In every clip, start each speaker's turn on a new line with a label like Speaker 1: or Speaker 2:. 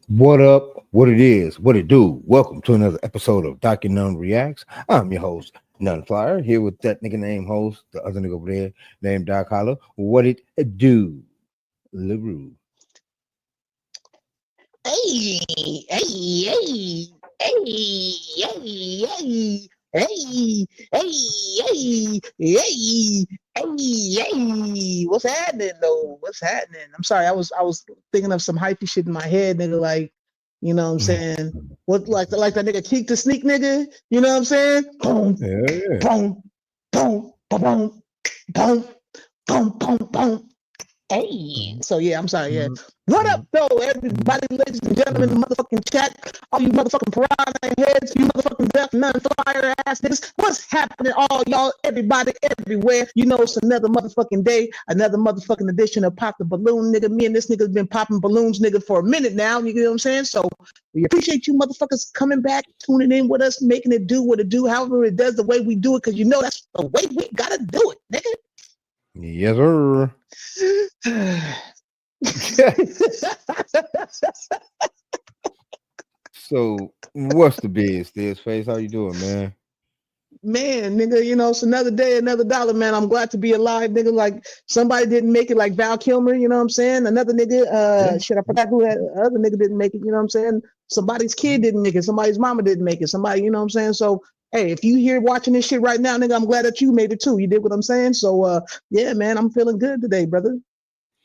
Speaker 1: What up? What it is? What it do? Welcome to another episode of Dohk and None Reacts. I'm your host, None Flyer, here with that nigga named host, the other nigga over there named Doc Hollow. What it do? LaRue.
Speaker 2: Hey, hey, hey, hey, hey, hey, hey, hey, hey, hey. What's happening though? What's happening? I'm sorry, I was thinking of some hypey shit in my head, nigga, like, you know what I'm saying? What like that nigga Keek the Sneak nigga, you know what I'm saying? Boom,
Speaker 1: Yeah.
Speaker 2: boom, boom, boom, boom, boom, boom, boom. Hey, so yeah, I'm sorry, yeah. What up, though, everybody, ladies and gentlemen, the motherfucking chat, all you motherfucking piranha heads, you motherfucking deaf, none flyer ass niggas, what's happening, all y'all, everybody, everywhere? You know, it's another motherfucking day, another motherfucking edition of Pop the Balloon, nigga. Me and this nigga's been popping balloons, nigga, for a minute now, you know what I'm saying? So we appreciate you motherfuckers coming back, tuning in with us, making it do what it do, however it does, the way we do it, because you know that's the way we gotta do it, nigga.
Speaker 1: Yes, sir. So, what's the biz, this face? How you doing, man?
Speaker 2: Man, nigga, you know, it's another day, another dollar, man. I'm glad to be alive, nigga. Like somebody didn't make it, like Val Kilmer, you know what I'm saying? Another nigga, shit, I forgot who that other nigga didn't make it, you know what I'm saying? Somebody's kid didn't make it, somebody's mama didn't make it, somebody, you know what I'm saying? So, hey, if you here watching this shit right now, nigga, I'm glad that you made it too. You did what I'm saying? So, yeah, man, I'm feeling good today, brother.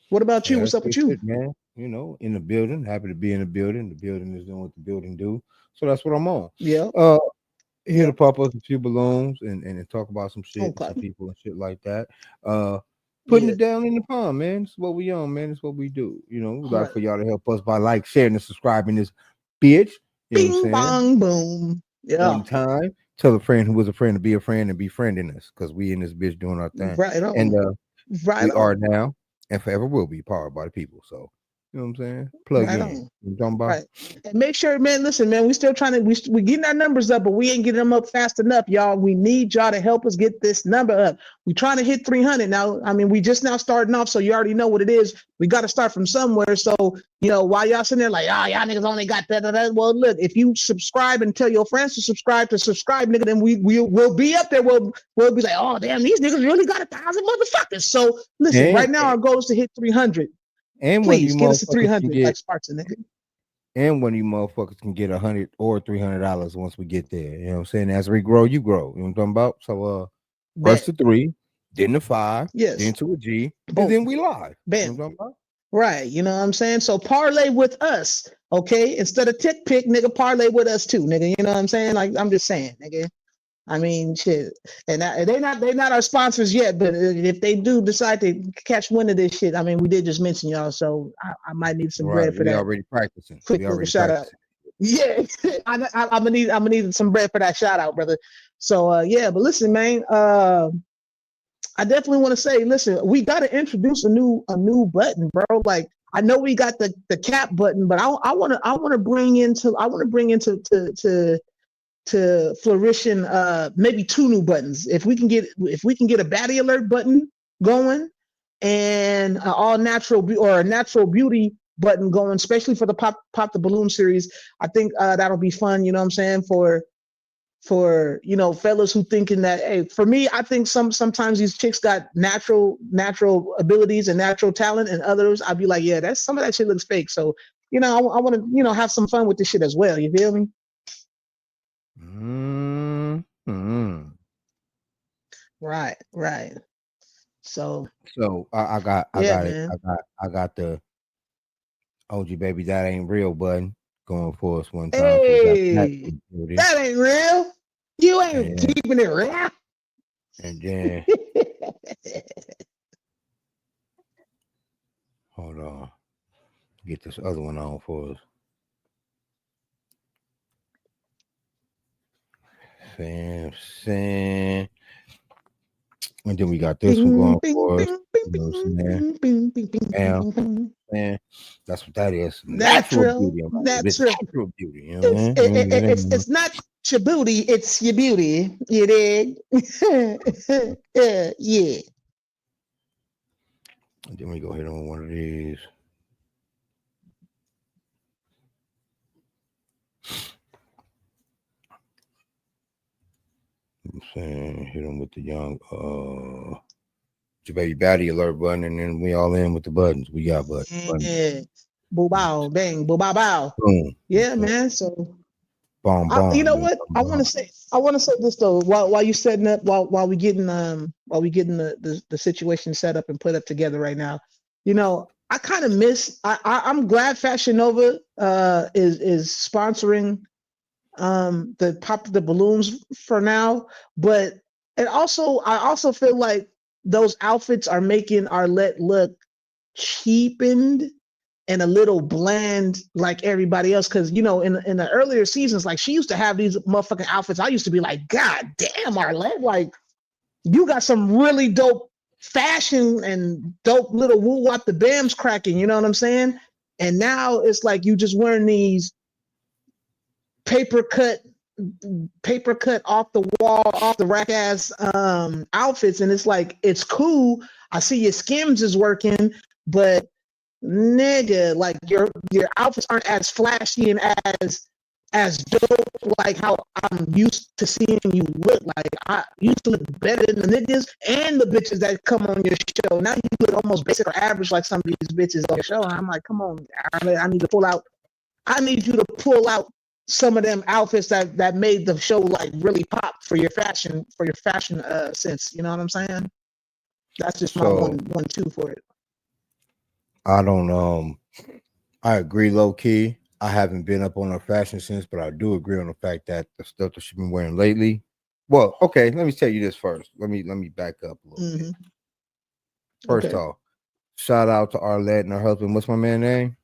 Speaker 2: What about you?
Speaker 1: Yeah,
Speaker 2: What's up with
Speaker 1: that's
Speaker 2: you?
Speaker 1: it, man. You know, in the building, happy to be in the building. The building is doing what the building do. So that's what I'm on.
Speaker 2: Yeah,
Speaker 1: Uh, Here
Speaker 2: yeah.
Speaker 1: to pop us a few balloons and talk about some shit and
Speaker 2: Okay.
Speaker 1: some people and shit like that. Uh, Putting
Speaker 2: Yeah.
Speaker 1: it down in the pond, man. It's what we on, man. It's what we do. You know, we'd like
Speaker 2: Right.
Speaker 1: for y'all to help us by like, sharing, and subscribing this bitch. You know what I'm
Speaker 2: Bing
Speaker 1: saying?
Speaker 2: bong boom. Yeah.
Speaker 1: One time, tell a friend who was a friend to be a friend and befriending us because we in this bitch doing our thing.
Speaker 2: Right
Speaker 1: And
Speaker 2: on. Right
Speaker 1: we are
Speaker 2: on.
Speaker 1: now and forever will be powered by the people. So, you know what I'm saying? Plug
Speaker 2: Right
Speaker 1: in.
Speaker 2: on.
Speaker 1: You know what I'm talking about?
Speaker 2: Right. And make sure, man, listen, man, we still trying to, we getting our numbers up, but we ain't getting them up fast enough, y'all. We need y'all to help us get this number up. We trying to hit 300 now. I mean, we just now starting off, so you already know what it is. We got to start from somewhere. So, you know, while y'all sitting there like, oh, y'all niggas only got that. Well, look, if you subscribe and tell your friends to subscribe, nigga, then we'll be up there. We'll be like, oh, damn, these niggas really got 1,000 motherfuckers. So listen,
Speaker 1: And
Speaker 2: right now our goal is to hit 300.
Speaker 1: and one of you
Speaker 2: Please get us to
Speaker 1: motherfuckers can
Speaker 2: 300 like
Speaker 1: get
Speaker 2: Sparta, nigga.
Speaker 1: and one of you motherfuckers can get $100 or $300 once we get there. You know what I'm saying? As we grow, you grow. You know what I'm talking about? So first
Speaker 2: Bet.
Speaker 1: to 3, then to 5,
Speaker 2: Yes.
Speaker 1: then to a G, and
Speaker 2: Boom.
Speaker 1: then we live. You know
Speaker 2: Bam.
Speaker 1: what I'm talking about?
Speaker 2: Right. You know what I'm saying? So parlay with us. Okay. Instead of tick pick, nigga, parlay with us too, nigga. You know what I'm saying? Like I'm just saying, nigga. I mean, shit. And they're not our sponsors yet, but if they do decide to catch wind of this shit, I mean, we did just mention y'all, so I might need some
Speaker 1: Right.
Speaker 2: bread for
Speaker 1: We
Speaker 2: that.
Speaker 1: already practicing.
Speaker 2: Quick
Speaker 1: We
Speaker 2: little
Speaker 1: already
Speaker 2: shout out.
Speaker 1: practicing.
Speaker 2: Yeah, I'm gonna need some bread for that shout out, brother. So yeah, but listen, man. I definitely want to say, listen, we got to introduce a new button, bro. Like I know we got the cap button, but I want to bring into to flourishing maybe 2 new buttons. If we can get a baddie alert button going and all natural or a natural beauty button going, especially for the pop the balloon series, I think that'll be fun. You know what I'm saying, for you know fellas who thinking that, hey, for me, I think sometimes these chicks got natural abilities and natural talent, and others I'd be like, yeah, that's some of that shit looks fake. So you know I want to, you know, have some fun with this shit as well. You feel me?
Speaker 1: Mm-hmm.
Speaker 2: Right. So
Speaker 1: So I
Speaker 2: yeah,
Speaker 1: got it.
Speaker 2: man.
Speaker 1: I got the OG baby that ain't real button. going for us one time. So we got
Speaker 2: Hey, that ain't real. You ain't keeping it real.
Speaker 1: And then hold on, get this other one on for us. Sam. And then we got this one going for us. Man, that's what that is. Natural beauty. Natural beauty. You know
Speaker 2: it's not your booty, it's your beauty. You dig? Yeah.
Speaker 1: And then we go hit on one of these. I'm saying hit them with the young your baby baddie alert button, and then we all in with the buttons. We got buttons.
Speaker 2: Yeah. Boo bow, bang, boo bow bow.
Speaker 1: Boom.
Speaker 2: Yeah, man. So
Speaker 1: bomb.
Speaker 2: You know what? I want to say this though. While you setting up, while we getting the situation set up and put up together right now, you know, I kind of miss. I'm glad Fashion Nova is sponsoring the Pop the Balloons for now, but I also feel like those outfits are making Arlette look cheapened and a little bland like everybody else. Cause you know, in the earlier seasons, like she used to have these motherfucking outfits. I used to be like, God damn, Arlette, like you got some really dope fashion and dope little woo wop the bams cracking, you know what I'm saying? And now it's like you just wearing these paper cut off the wall, off the rack ass outfits, and it's like it's cool. I see your skims is working, but nigga, like your outfits aren't as flashy and as dope like how I'm used to seeing you look. Like I used to look better than the niggas and the bitches that come on your show. Now you look almost basic or average like some of these bitches on your show. And I'm like, come on, I need you to pull out some of them outfits that made the show like really pop for your fashion sense. You know what I'm saying? That's just my one two for it.
Speaker 1: I don't I agree low key. I haven't been up on her fashion sense, but I do agree on the fact that the stuff that she's been wearing lately. Well, okay, let me tell you this first. Let me back up a little bit. First off, shout out to Arlette and her husband. What's my man's name?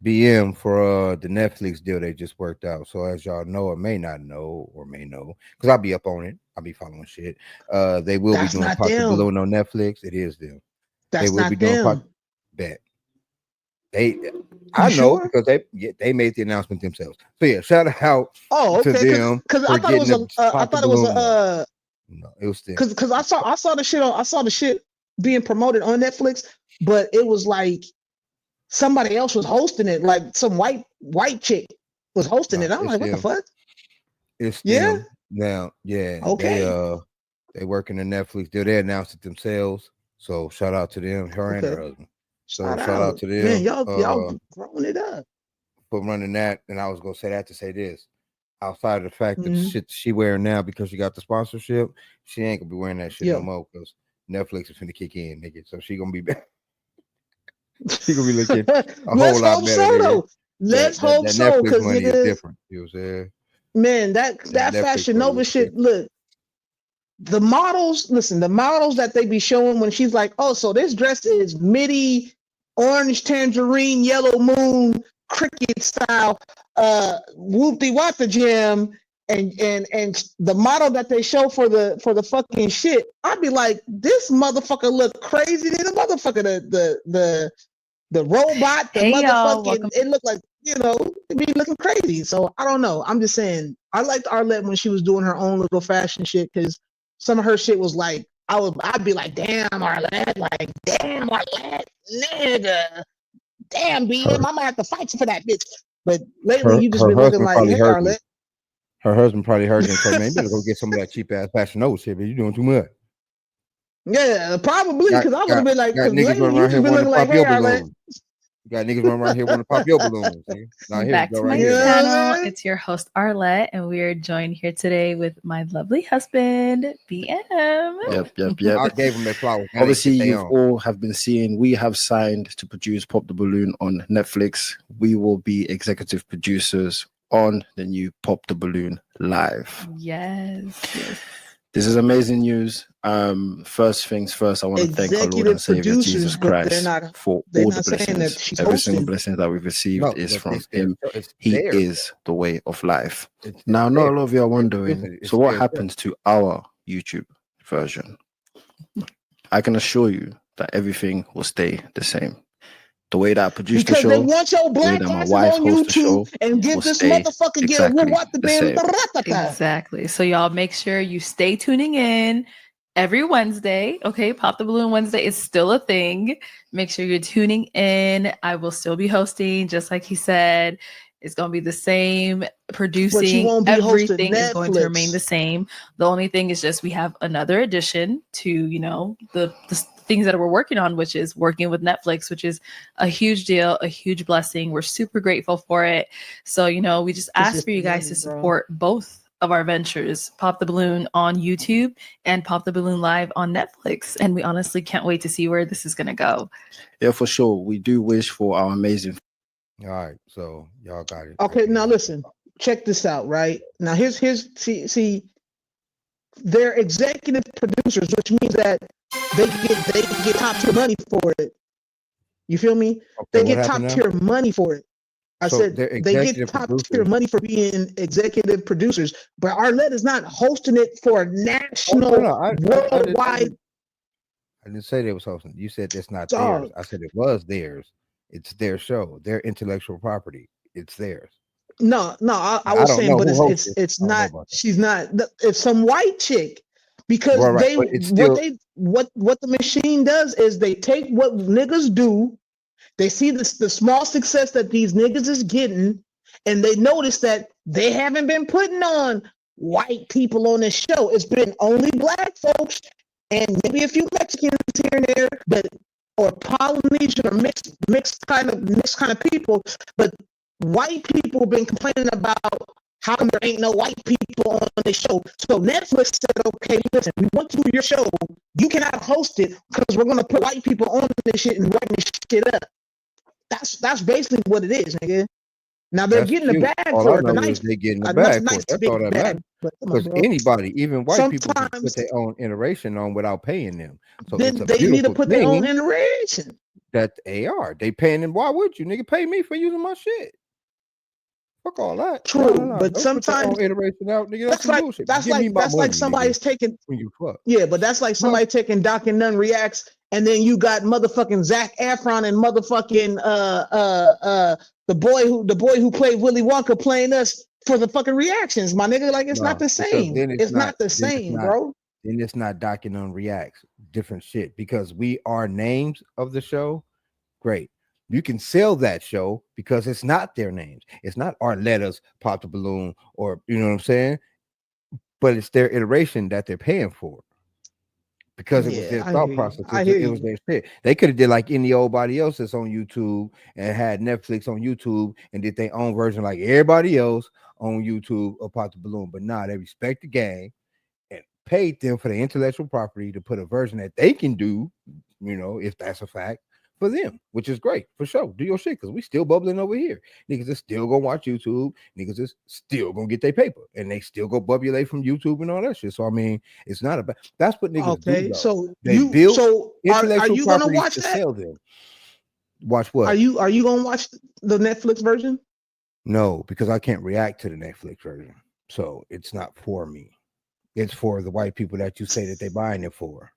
Speaker 1: BM for the Netflix deal they just worked out. So as y'all know or may not know or may know, because I'll be up on it. I'll be following shit. They will be doing Pop the Balloon on Netflix. It is them.
Speaker 2: That's not them.
Speaker 1: Bet. I know because they made the announcement themselves. So yeah, shout out to them.
Speaker 2: Because I thought it was
Speaker 1: no, it was them.
Speaker 2: Because I saw the shit being promoted on Netflix, but it was like somebody else was hosting it, like some white chick was hosting it. I'm like, what the fuck?
Speaker 1: It's them now. Yeah. Okay. They work in the Netflix deal. They announced it themselves. So shout out to them, her and her husband. So shout out to them.
Speaker 2: Man, y'all growing it up.
Speaker 1: For running that, and I was gonna say that to say this. Outside of the fact that the shit she wearing now because she got the sponsorship, she ain't gonna be wearing that shit no more because Netflix is finna kick in, nigga. So she gonna be back. She gonna be looking a whole lot better.
Speaker 2: Let's hope so, because
Speaker 1: money is different. You know what I'm saying?
Speaker 2: Man, that Fashion Nova shit. Look, the models that they be showing when she's like, oh, so this dress is midi, orange, tangerine, yellow moon, cricket style, whoop-de wop the gym, and the model that they show for the fucking shit, I'd be like, this motherfucker look crazy than the motherfucker, the robot, the motherfucking, it looked like, you know, it be looking crazy. So I don't know. I'm just saying, I liked Arlette when she was doing her own little fashion shit, because some of her shit was like, I'd be like, damn Arlette, nigga, damn BM, I might have to fight you for that bitch. But lately you just been looking like, hey Arlette.
Speaker 1: Her husband probably heard her and said, man, you better go get some of that cheap ass Fashion Nova shit, but you're doing too much.
Speaker 2: Yeah, probably, because I would have been like, because
Speaker 1: niggas running around here wanting to pop your balloon. You got niggas running around here want to pop your balloons. Nigga. Now here we
Speaker 3: Back
Speaker 1: go
Speaker 3: to
Speaker 1: right
Speaker 3: my
Speaker 1: here.
Speaker 3: channel. It's your host Arlette, and we are joined here today with my lovely husband, BM.
Speaker 4: Yep.
Speaker 1: I gave them their flowers. Now
Speaker 4: Obviously,
Speaker 1: they
Speaker 4: you've
Speaker 1: own.
Speaker 4: all have been seeing we have signed to produce Pop the Balloon on Netflix. We will be executive producers on the new Pop the Balloon live.
Speaker 3: Yes.
Speaker 4: This is amazing news. First things first, I want to thank our Lord and
Speaker 2: Executive
Speaker 4: Savior
Speaker 2: producers,
Speaker 4: Jesus
Speaker 2: but they're
Speaker 4: Christ
Speaker 2: not.
Speaker 4: for
Speaker 2: They're
Speaker 4: all the
Speaker 2: not saying that
Speaker 4: blessings.
Speaker 2: she's
Speaker 4: Every single
Speaker 2: hosting.
Speaker 4: blessing that we've received
Speaker 1: No,
Speaker 4: is
Speaker 1: but
Speaker 4: from
Speaker 1: it's their
Speaker 4: Him.
Speaker 1: show. It's
Speaker 4: He
Speaker 1: theirs.
Speaker 4: is the way of life.
Speaker 1: It's
Speaker 4: Now, not a
Speaker 1: theirs.
Speaker 4: lot of you are wondering,
Speaker 1: Listen, it's
Speaker 4: so what
Speaker 1: their
Speaker 4: happens to our YouTube version? I can assure you that everything will stay the same. The way that I produce the
Speaker 2: Because they
Speaker 4: show,
Speaker 2: want your
Speaker 4: the way
Speaker 2: black
Speaker 4: that my
Speaker 2: asses
Speaker 4: wife
Speaker 2: on
Speaker 4: hosts the show
Speaker 2: YouTube and give
Speaker 4: will
Speaker 2: this
Speaker 4: stay
Speaker 2: motherfucker
Speaker 4: exactly
Speaker 2: what the
Speaker 4: the
Speaker 2: band
Speaker 4: same.
Speaker 3: Exactly. So y'all make sure you stay tuning in every Wednesday. Okay, Pop the Balloon Wednesday is still a thing. Make sure you're tuning in. I will still be hosting, just like he said. It's going to be the same. Producing,
Speaker 2: won't be hosting
Speaker 3: everything is going to remain
Speaker 2: Netflix.
Speaker 3: the same. The only thing is just we have another addition to the things that we're working on, which is working with Netflix, which is a huge deal, a huge blessing. We're super grateful for it. So we just ask for you guys to support both of our ventures, Pop the Balloon on YouTube and Pop the Balloon Live on Netflix. And we honestly can't wait to see where this is going to go.
Speaker 4: Yeah, for sure. We do wish for our amazing.
Speaker 1: All right, so y'all got it.
Speaker 2: Okay, now listen, check this out, right? Now here's see, they're executive producers, which means that they get top tier money for it. You feel me? They get top tier money for it. I said they get top tier money for being executive producers, but Arlette is not hosting it for national, worldwide.
Speaker 1: I didn't say they was hosting. You said it's not theirs. I said it was theirs. It's their show, their intellectual property. It's theirs.
Speaker 2: No, I was saying, but it's not. She's not. It's some white chick, because what the machine does is they take what niggas do. They see the small success that these niggas is getting, and they notice that they haven't been putting on white people on this show. It's been only black folks and maybe a few Mexicans here and there, or Polynesian or mixed kind of people. But white people have been complaining about how there ain't no white people on the show. So Netflix said, okay, listen, we want to do your show. You cannot host it because we're going to put white people on this shit and writing this shit up. That's basically what it is, nigga. Now they're getting the bag for it.
Speaker 1: They're getting the bag for it. That's all that matters. Because anybody, even white people, can put their own iteration on without paying them. So
Speaker 2: they need to put their own iteration.
Speaker 1: That they are. They paying them. Why would you, nigga, pay me for using my shit? Fuck all that.
Speaker 2: True, but sometimes
Speaker 1: iteration out, nigga,
Speaker 2: that's like somebody's taking. Yeah, but that's like somebody taking Dohk and None Reactz, and then you got motherfucking Zac Efron and motherfucking the boy who played Willy Wonka playing us for the fucking reactions, my nigga. Like it's not the same. It's not the same, bro.
Speaker 1: Then it's not Dohk and None Reactz. Different shit, because we are names of the show. Great. You can sell that show because it's not their names. It's not Arletta's Pop the Balloon, or you know what I'm saying? But it's their iteration that they're paying for. Because it was their thought process. It was their shit. They could have did like any old body else that's on YouTube and had Netflix on YouTube and did their own version like everybody else on YouTube of Pop the Balloon. But nah, they respect the game and paid them for the intellectual property to put a version that they can do, if that's a fact, for them, which is great, for sure. Do your shit, because we still bubbling over here. Niggas is still gonna watch YouTube. Niggas is still gonna get their paper, and they still go bubbulate from YouTube and all that shit. So I mean, it's not about. That's what niggas do. Though.
Speaker 2: So
Speaker 1: they build
Speaker 2: are you gonna watch that?
Speaker 1: Sell them. Watch what?
Speaker 2: Are you gonna watch the Netflix version?
Speaker 1: No, because I can't react to the Netflix version, so it's not for me. It's for the white people that you say that they're buying it for.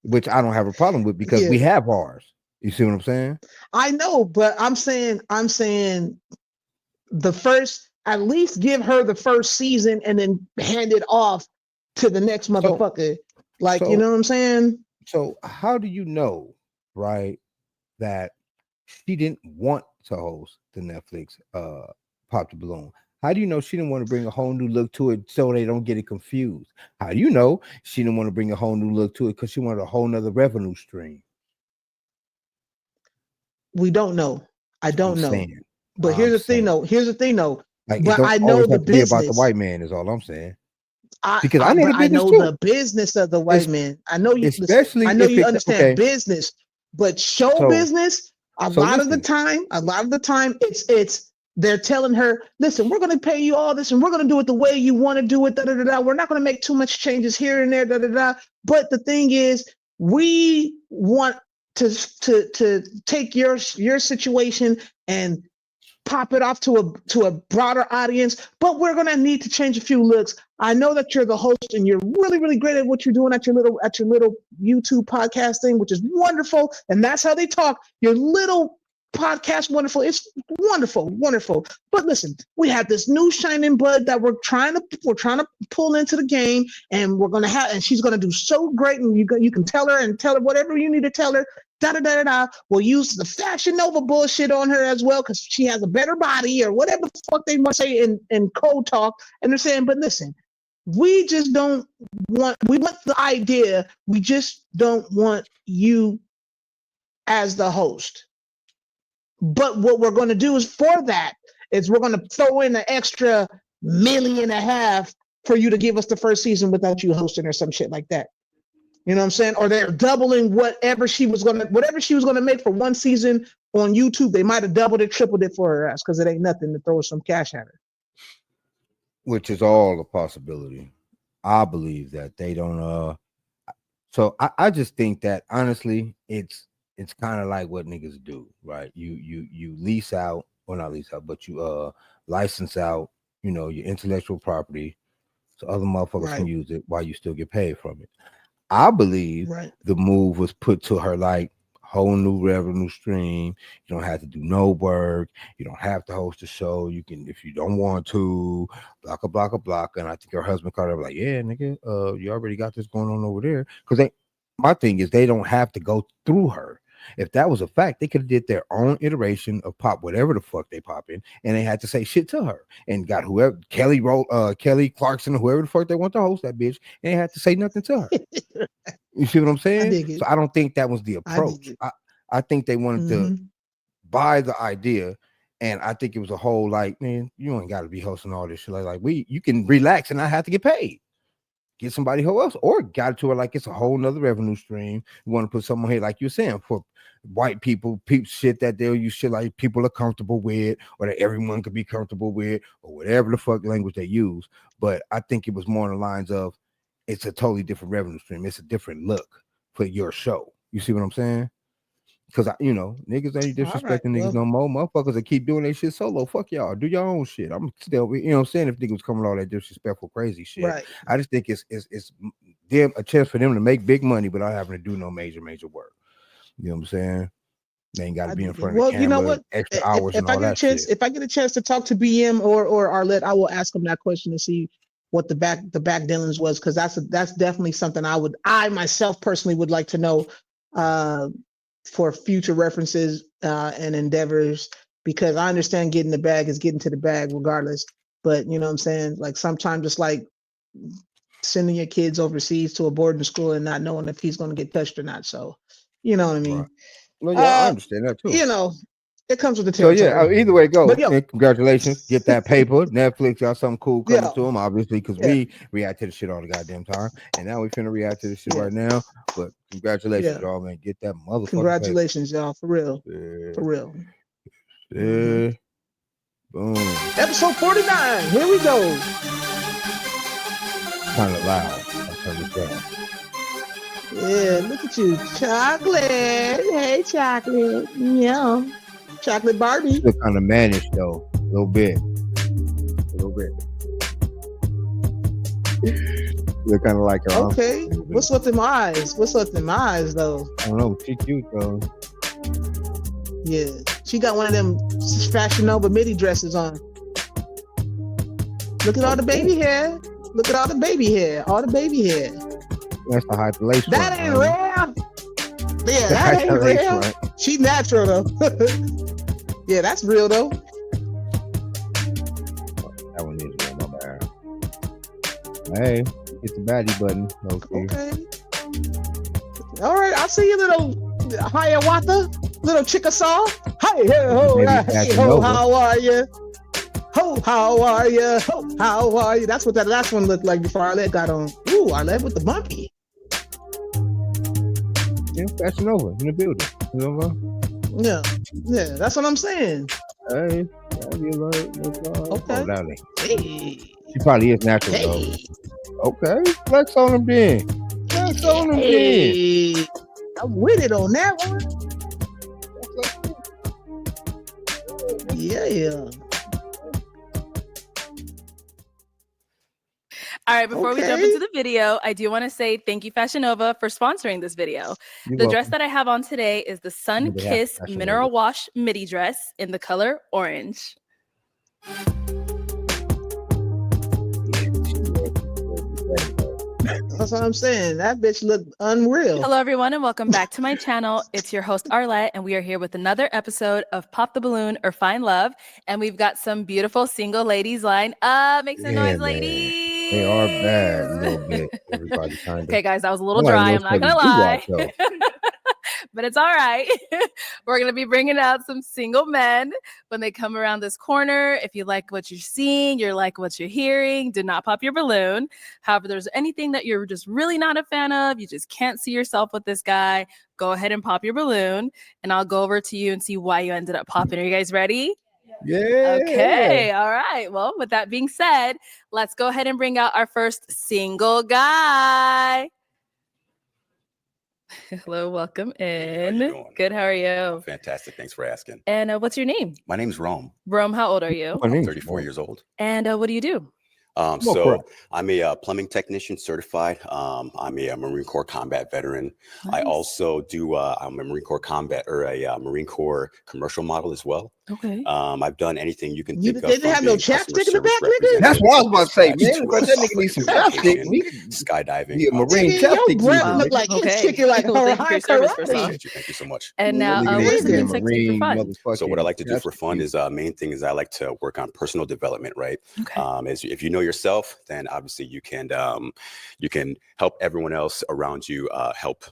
Speaker 1: Which I don't have a problem with, because we have ours. You see what I'm saying?
Speaker 2: I know, but I'm saying the first, at least give her the first season and then hand it off to the next motherfucker. You know what I'm saying?
Speaker 1: So how do you know, right, that she didn't want to host the Netflix Pop the Balloon? How do you know she didn't want to bring a whole new look to it so they don't get it confused? How do you know she didn't want to bring a whole new look to it because she wanted a whole nother revenue stream?
Speaker 2: We don't know. I don't
Speaker 1: I'm
Speaker 2: know.
Speaker 1: saying.
Speaker 2: But here's the thing, though.
Speaker 1: Like,
Speaker 2: But
Speaker 1: it don't
Speaker 2: I know
Speaker 1: always
Speaker 2: the
Speaker 1: have to be about the
Speaker 2: business.
Speaker 1: white man. Is all I'm saying. Because I know
Speaker 2: but
Speaker 1: the
Speaker 2: I
Speaker 1: business
Speaker 2: know
Speaker 1: too.
Speaker 2: the business of the white
Speaker 1: Es-
Speaker 2: man. I know you. Listen,
Speaker 1: Especially
Speaker 2: I know
Speaker 1: if
Speaker 2: you
Speaker 1: it's
Speaker 2: understand
Speaker 1: okay.
Speaker 2: business, but show
Speaker 1: So-
Speaker 2: business. A lot of the time, it's they're telling her, listen, we're going to pay you all this, and we're going to do it the way you want to do it. Da, da, da, da. We're not going to make too much changes here and there. Da, da, da. But the thing is, we want to take your situation and pop it off to a broader audience, but we're gonna need to change a few looks. I know that you're the host and you're really, really great at what you're doing at your little YouTube podcast thing, which is wonderful. And that's how they talk. Your little podcast, wonderful. It's wonderful, wonderful. But listen, we have this new shining bud that we're trying to pull into the game, and and she's gonna do so great. And you can tell her whatever you need to tell her. Da da da da da. We'll use the Fashion Nova bullshit on her as well because she has a better body or whatever the fuck they must say in code talk. And they're saying, but listen, we want the idea. We just don't want you as the host. But what we're going to do is for that is we're going to throw in an extra $1.5 million for you to give us the first season without you hosting or some shit like that. You know what I'm saying? Or they're doubling whatever she was gonna make for one season on YouTube. They might have doubled it, tripled it for her ass because it ain't nothing to throw some cash at her.
Speaker 1: Which is all a possibility. I believe that they don't. So I just think that honestly, it's kind of like what niggas do, right? You lease out, or not lease out, but you license out, your intellectual property, so other motherfuckers can use it while you still get paid from it. I believe the move was put to her like whole new revenue stream. You don't have to do no work. You don't have to host a show. You can, if you don't want to, block. And I think her husband called her like, yeah, nigga, you already got this going on over there. Because my thing is they don't have to go through her. If that was a fact, they could have did their own iteration of pop whatever the fuck they pop in, and they had to say shit to her and got whoever Kelly Clarkson, whoever the fuck they want to host that bitch, and they had to say nothing to her. You see what I'm saying? So I don't think that was the approach. I think they wanted to buy the idea, and I think it was a whole like, man, you ain't got to be hosting all this shit. Like you can relax and not have to get paid. Get somebody who else, or got it to her like it's a whole nother revenue stream. You want to put someone here, like you're saying, for white people shit that they'll use shit like people are comfortable with, or that everyone could be comfortable with, or whatever the fuck language they use. But I think it was more on the lines of it's a totally different revenue stream. It's a different look for your show. You see what I'm saying? Because niggas ain't disrespecting niggas no more. Motherfuckers that keep doing that shit solo. Fuck y'all. Do your own shit. I'm still, what I'm saying? If niggas coming all that disrespectful, crazy shit. I just think it's them a chance for them to make big money without having to do no major work. You know what I'm saying? They ain't got to be in front of the camera.
Speaker 2: You know what?
Speaker 1: Extra hours and all that shit.
Speaker 2: If I get a chance to talk to BM or Arlette, I will ask them that question to see what the back dealings was, because that's definitely something I myself personally would like to know for future references and endeavors, because I understand getting the bag is getting to the bag regardless. But you know what I'm saying? Like sometimes it's like sending your kids overseas to a boarding school and not knowing if he's going to get touched or not. So, you know what I mean?
Speaker 1: Right. Well, yeah, I understand that too.
Speaker 2: It comes with the territory.
Speaker 1: So yeah, either way it goes. Congratulations, get that paper. Netflix got something cool coming to them, obviously, because we react to the shit all the goddamn time, and now we finna react to the shit right now. But congratulations, y'all, man. Get that motherfucker.
Speaker 2: Congratulations, y'all, for real, for real.
Speaker 1: Yeah. Boom.
Speaker 2: Episode 49. Here we go.
Speaker 1: Kind of loud. I'll turn this down.
Speaker 2: Yeah, look at you, chocolate. Hey, chocolate. Yeah, chocolate Barbie.
Speaker 1: Still kind of managed though, a little bit. Look kind of like her.
Speaker 2: Okay, what's with them eyes? Though?
Speaker 1: I don't know. She cute though.
Speaker 2: Yeah, she got one of them Fashion Nova midi dresses on. Look at all the baby hair. All the baby hair.
Speaker 1: That's the hide the lace.
Speaker 2: That ain't real. Yeah, that ain't real. Right? She natural though. Yeah, that's real though.
Speaker 1: That one is real, my bad. Hey, hit the baddie button. Okay.
Speaker 2: All right, I see you, little Hiawatha. Little Chickasaw. Hey, hey, ho,
Speaker 1: Maybe
Speaker 2: hey,
Speaker 1: passing
Speaker 2: ho,
Speaker 1: over.
Speaker 2: how are you? Ho, how are you? Ho, how are you? That's what that last one looked like before Arlette got on. Ooh, Arlette with the bumpy.
Speaker 1: Yeah, passing over in the building. You know what?
Speaker 2: Yeah, yeah, that's what I'm saying.
Speaker 1: Hey, that'd be like,
Speaker 2: Okay.
Speaker 1: oh, Lally.
Speaker 2: Hey,
Speaker 1: She probably is natural
Speaker 2: hey,
Speaker 1: though. Okay, flex on him then. Flex on him then.
Speaker 2: hey. I'm with it on that one. Yeah.
Speaker 3: All right, before we jump
Speaker 2: Okay.
Speaker 3: into the video, I do want to say thank you, Fashion Nova, for sponsoring this video.
Speaker 1: You're
Speaker 3: The dress
Speaker 1: welcome.
Speaker 3: that I have on today is the Sun
Speaker 1: Maybe
Speaker 3: Kiss
Speaker 1: Fashion
Speaker 3: Mineral
Speaker 1: Nova.
Speaker 3: Wash midi dress in the color orange.
Speaker 2: That's what I'm saying. That bitch looked unreal.
Speaker 3: Hello, everyone, and welcome back to my channel. It's your host, Arlette, and we are here with another episode of Pop the Balloon or Find Love. And we've got some beautiful single ladies lined up. Make some
Speaker 1: Yeah,
Speaker 3: noise,
Speaker 1: man.
Speaker 3: ladies.
Speaker 1: They are bad a little bit. Everybody kind of.
Speaker 3: Okay, guys, that was a little dry. I'm not going to lie. But it's all right. We're going to be bringing out some single men when they come around this corner. If you like what you're seeing, you like what you're hearing, do not pop your balloon. However, there's anything that you're just really not a fan of, you just can't see yourself with this guy, go ahead and pop your balloon, and I'll go over to you and see why you ended up popping. Are you guys ready?
Speaker 1: Yeah.
Speaker 3: Okay. All right. Well, with that being said, let's go ahead and bring out our first single guy. Hello, welcome in.
Speaker 5: How you doing?
Speaker 3: Good, how are you?
Speaker 5: Fantastic. Thanks for asking.
Speaker 3: And what's your name?
Speaker 5: My name's Rome.
Speaker 3: Rome, how old are you?
Speaker 5: I'm 34 years old.
Speaker 3: And what do you do?
Speaker 5: So I'm a plumbing technician certified. I'm a Marine Corps combat veteran.
Speaker 3: Nice.
Speaker 5: I also do, I'm a Marine Corps combat or a Marine Corps commercial model as well.
Speaker 3: Okay.
Speaker 5: I've done anything you can
Speaker 2: You
Speaker 5: think of.
Speaker 2: didn't have no chapstick in the back, nigga?
Speaker 1: That's what I was about to say,
Speaker 5: Dispatch
Speaker 1: man. Because that nigga needs some chapstick.
Speaker 5: Skydiving.
Speaker 1: Yeah, Marine
Speaker 2: Nigga, your
Speaker 1: chapstick.
Speaker 2: breath look like it's chicken like
Speaker 3: Well, thank you for your service, first off.
Speaker 5: Appreciate you. Thank you so much.
Speaker 3: And now,
Speaker 1: Nigga
Speaker 3: what
Speaker 1: needs
Speaker 3: is
Speaker 1: some
Speaker 3: something sexy for
Speaker 1: Marine
Speaker 3: fun?
Speaker 5: So what I like to do for
Speaker 1: chapstick.
Speaker 5: fun is main thing is I like to work on personal development, right?
Speaker 3: Okay.
Speaker 5: As if you know yourself, then obviously you can help everyone else around you help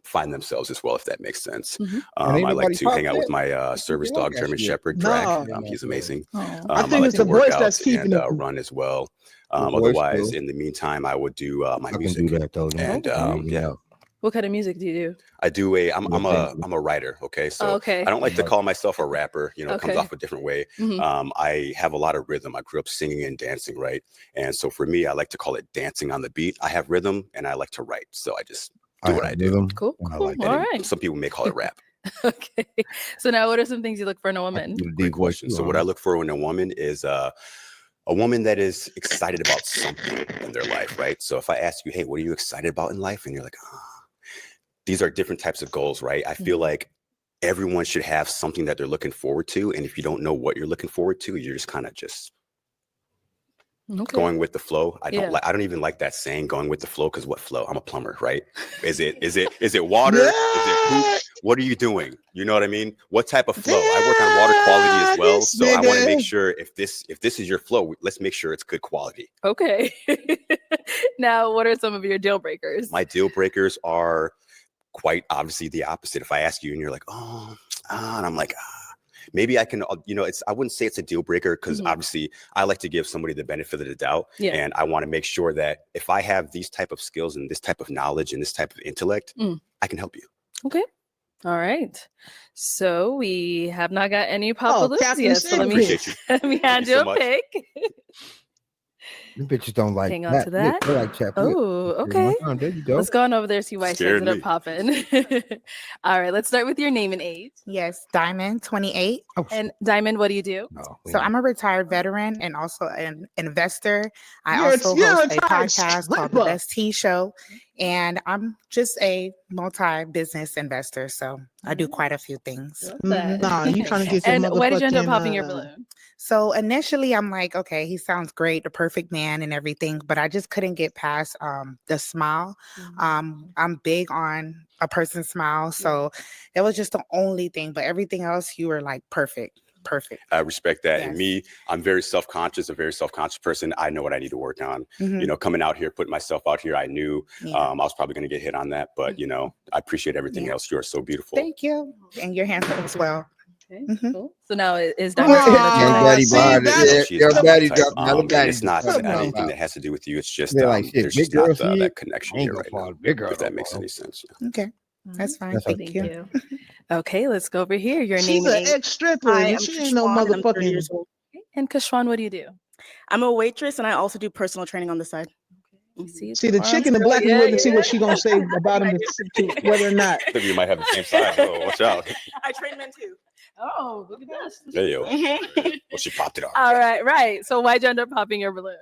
Speaker 5: find themselves as well, if that makes sense.
Speaker 3: Mhm.
Speaker 5: I like to hang out with my service dog, German Shepherd, Drag.
Speaker 2: No.
Speaker 5: He's amazing.
Speaker 3: Oh.
Speaker 2: I
Speaker 5: I
Speaker 2: think
Speaker 5: like
Speaker 2: it's
Speaker 5: to
Speaker 2: the
Speaker 5: work
Speaker 2: voice
Speaker 5: out
Speaker 2: that's keeping
Speaker 5: and
Speaker 2: him.
Speaker 5: run as well.
Speaker 1: The voice,
Speaker 5: Otherwise,
Speaker 1: too.
Speaker 5: in the meantime, I would do my
Speaker 1: I can
Speaker 5: music.
Speaker 1: do that though.
Speaker 5: And
Speaker 1: yeah.
Speaker 3: What kind of music do you do?
Speaker 5: I do I'm a writer. Okay. So
Speaker 3: Okay.
Speaker 5: I don't like to call myself a rapper, it comes
Speaker 3: Okay.
Speaker 5: off a different way.
Speaker 3: Mhm.
Speaker 5: I have a lot of rhythm. I grew up singing and dancing, right? And so for me, I like to call it dancing on the beat. I have rhythm and I like to write. So I just do what I do.
Speaker 3: Cool.
Speaker 1: I
Speaker 3: Cool.
Speaker 1: like that.
Speaker 3: All
Speaker 5: And
Speaker 3: right.
Speaker 5: some people may call it rap.
Speaker 3: Okay. So now, what are some things you look for in a woman?
Speaker 5: Great question. So what I look for in a woman is a woman that is excited about something in their life, right? So if I ask you, hey, what are you excited about in life? And you're like, these are different types of goals, right? I feel like everyone should have something that they're looking forward to. And if you don't know what you're looking forward to, you're just kind of just going with the flow. I don't even like that saying, going with the flow, because what flow? I'm a plumber, right? Is it water? Is it poop? What are you doing? You know what I mean? What type of flow? I work on water quality as well. So I want to make sure if this is your flow, let's make sure it's good quality.
Speaker 3: Okay. Now, what are some of your deal breakers?
Speaker 5: My deal breakers are quite obviously the opposite. If I ask you and you're like, and I'm like, maybe I can, I wouldn't say it's a deal breaker, because obviously I like to give somebody the benefit of the doubt.
Speaker 3: Yeah.
Speaker 5: And I want to make sure that if I have these type of skills and this type of knowledge and this type of intellect, I can help you.
Speaker 3: Okay. All right. So we have not got any pop balloons
Speaker 2: Captain
Speaker 3: yet. So let
Speaker 2: Secret.
Speaker 3: me hand you
Speaker 5: so
Speaker 3: a
Speaker 5: much.
Speaker 3: pick.
Speaker 1: Them bitches don't like
Speaker 3: Hang on to that.
Speaker 1: They like chapstick.
Speaker 3: Oh, okay.
Speaker 1: There you go.
Speaker 3: Let's go on over there, see why she
Speaker 5: Scared
Speaker 3: ended up
Speaker 5: me.
Speaker 3: popping. All right, let's start with your name and age.
Speaker 6: Yes, Diamond, 28.
Speaker 1: Oh,
Speaker 3: And Diamond, what do you do?
Speaker 1: no,
Speaker 6: So I'm a retired veteran and also an investor. I
Speaker 2: You're
Speaker 6: also
Speaker 2: a
Speaker 6: host a
Speaker 2: retired
Speaker 6: podcast called The
Speaker 2: stripper.
Speaker 6: Best Tea Show. And I'm just a multi-business investor. So I do quite a few things.
Speaker 2: Nah, you trying to get your
Speaker 3: And why did you end up
Speaker 2: motherfucking,
Speaker 3: popping your balloon?
Speaker 6: So initially I'm like, okay, he sounds great, the perfect man and everything, but I just couldn't get past the smile. I'm big on a person's smile. So it was just the only thing, but everything else, you were like perfect. Perfect.
Speaker 5: I respect that. And
Speaker 6: Yes.
Speaker 5: me, I'm very self-conscious, a very self-conscious person. I know what I need to work on.
Speaker 6: Mhm.
Speaker 5: You know, coming out here, putting myself out here, I knew
Speaker 6: Yeah.
Speaker 5: I was probably going to get hit on that. But, you know, I appreciate everything
Speaker 6: Yeah.
Speaker 5: else. You are so beautiful.
Speaker 6: Thank you. And you're handsome as well.
Speaker 3: Okay,
Speaker 6: Mhm.
Speaker 3: cool. So now is
Speaker 2: Aw,
Speaker 3: Dr. Sandra
Speaker 1: Young
Speaker 2: Aw,
Speaker 1: Daddy
Speaker 2: see,
Speaker 1: behind
Speaker 2: that's-
Speaker 1: it.
Speaker 5: She is
Speaker 1: Yeah,
Speaker 5: not
Speaker 1: Young
Speaker 5: that
Speaker 1: Daddy
Speaker 5: type.
Speaker 1: dropping another
Speaker 5: And
Speaker 1: daddy.
Speaker 5: it's not
Speaker 2: Come on.
Speaker 5: anything that has to do with you. It's just
Speaker 1: They're like, shit,
Speaker 5: there's
Speaker 1: big
Speaker 5: just
Speaker 1: girl,
Speaker 5: not
Speaker 1: see
Speaker 5: that
Speaker 1: it?
Speaker 5: connection
Speaker 1: I ain't
Speaker 5: here
Speaker 1: gonna
Speaker 5: right
Speaker 1: fall
Speaker 5: now.
Speaker 1: big girl.
Speaker 5: If that
Speaker 1: no
Speaker 5: makes
Speaker 1: more.
Speaker 5: any sense.
Speaker 6: Okay. That's fine.
Speaker 1: That's
Speaker 6: Thank you.
Speaker 3: Okay, let's go over here. Your
Speaker 2: She's
Speaker 3: name
Speaker 2: an
Speaker 3: is
Speaker 2: ex-stripper.
Speaker 7: Hi,
Speaker 2: and
Speaker 7: I'm
Speaker 2: she ain't no
Speaker 7: Kashwan, and I'm 30
Speaker 2: motherfucking.
Speaker 7: years old.
Speaker 3: and Kashwan. What do you do?
Speaker 7: I'm a waitress, and I also do personal training on the side.
Speaker 3: You see,
Speaker 2: See the
Speaker 3: arms
Speaker 2: chick in the
Speaker 3: go-
Speaker 2: black and
Speaker 3: yeah,
Speaker 2: white and see
Speaker 3: yeah.
Speaker 2: what she gonna say about him to whether or not.
Speaker 5: I think we might have the same size. Oh, watch out.
Speaker 7: I train men too.
Speaker 3: Oh, look at this.
Speaker 5: There you go.
Speaker 7: Mhm.
Speaker 5: Well, she popped it off.
Speaker 3: All right, right. So why'd you end up popping your balloon?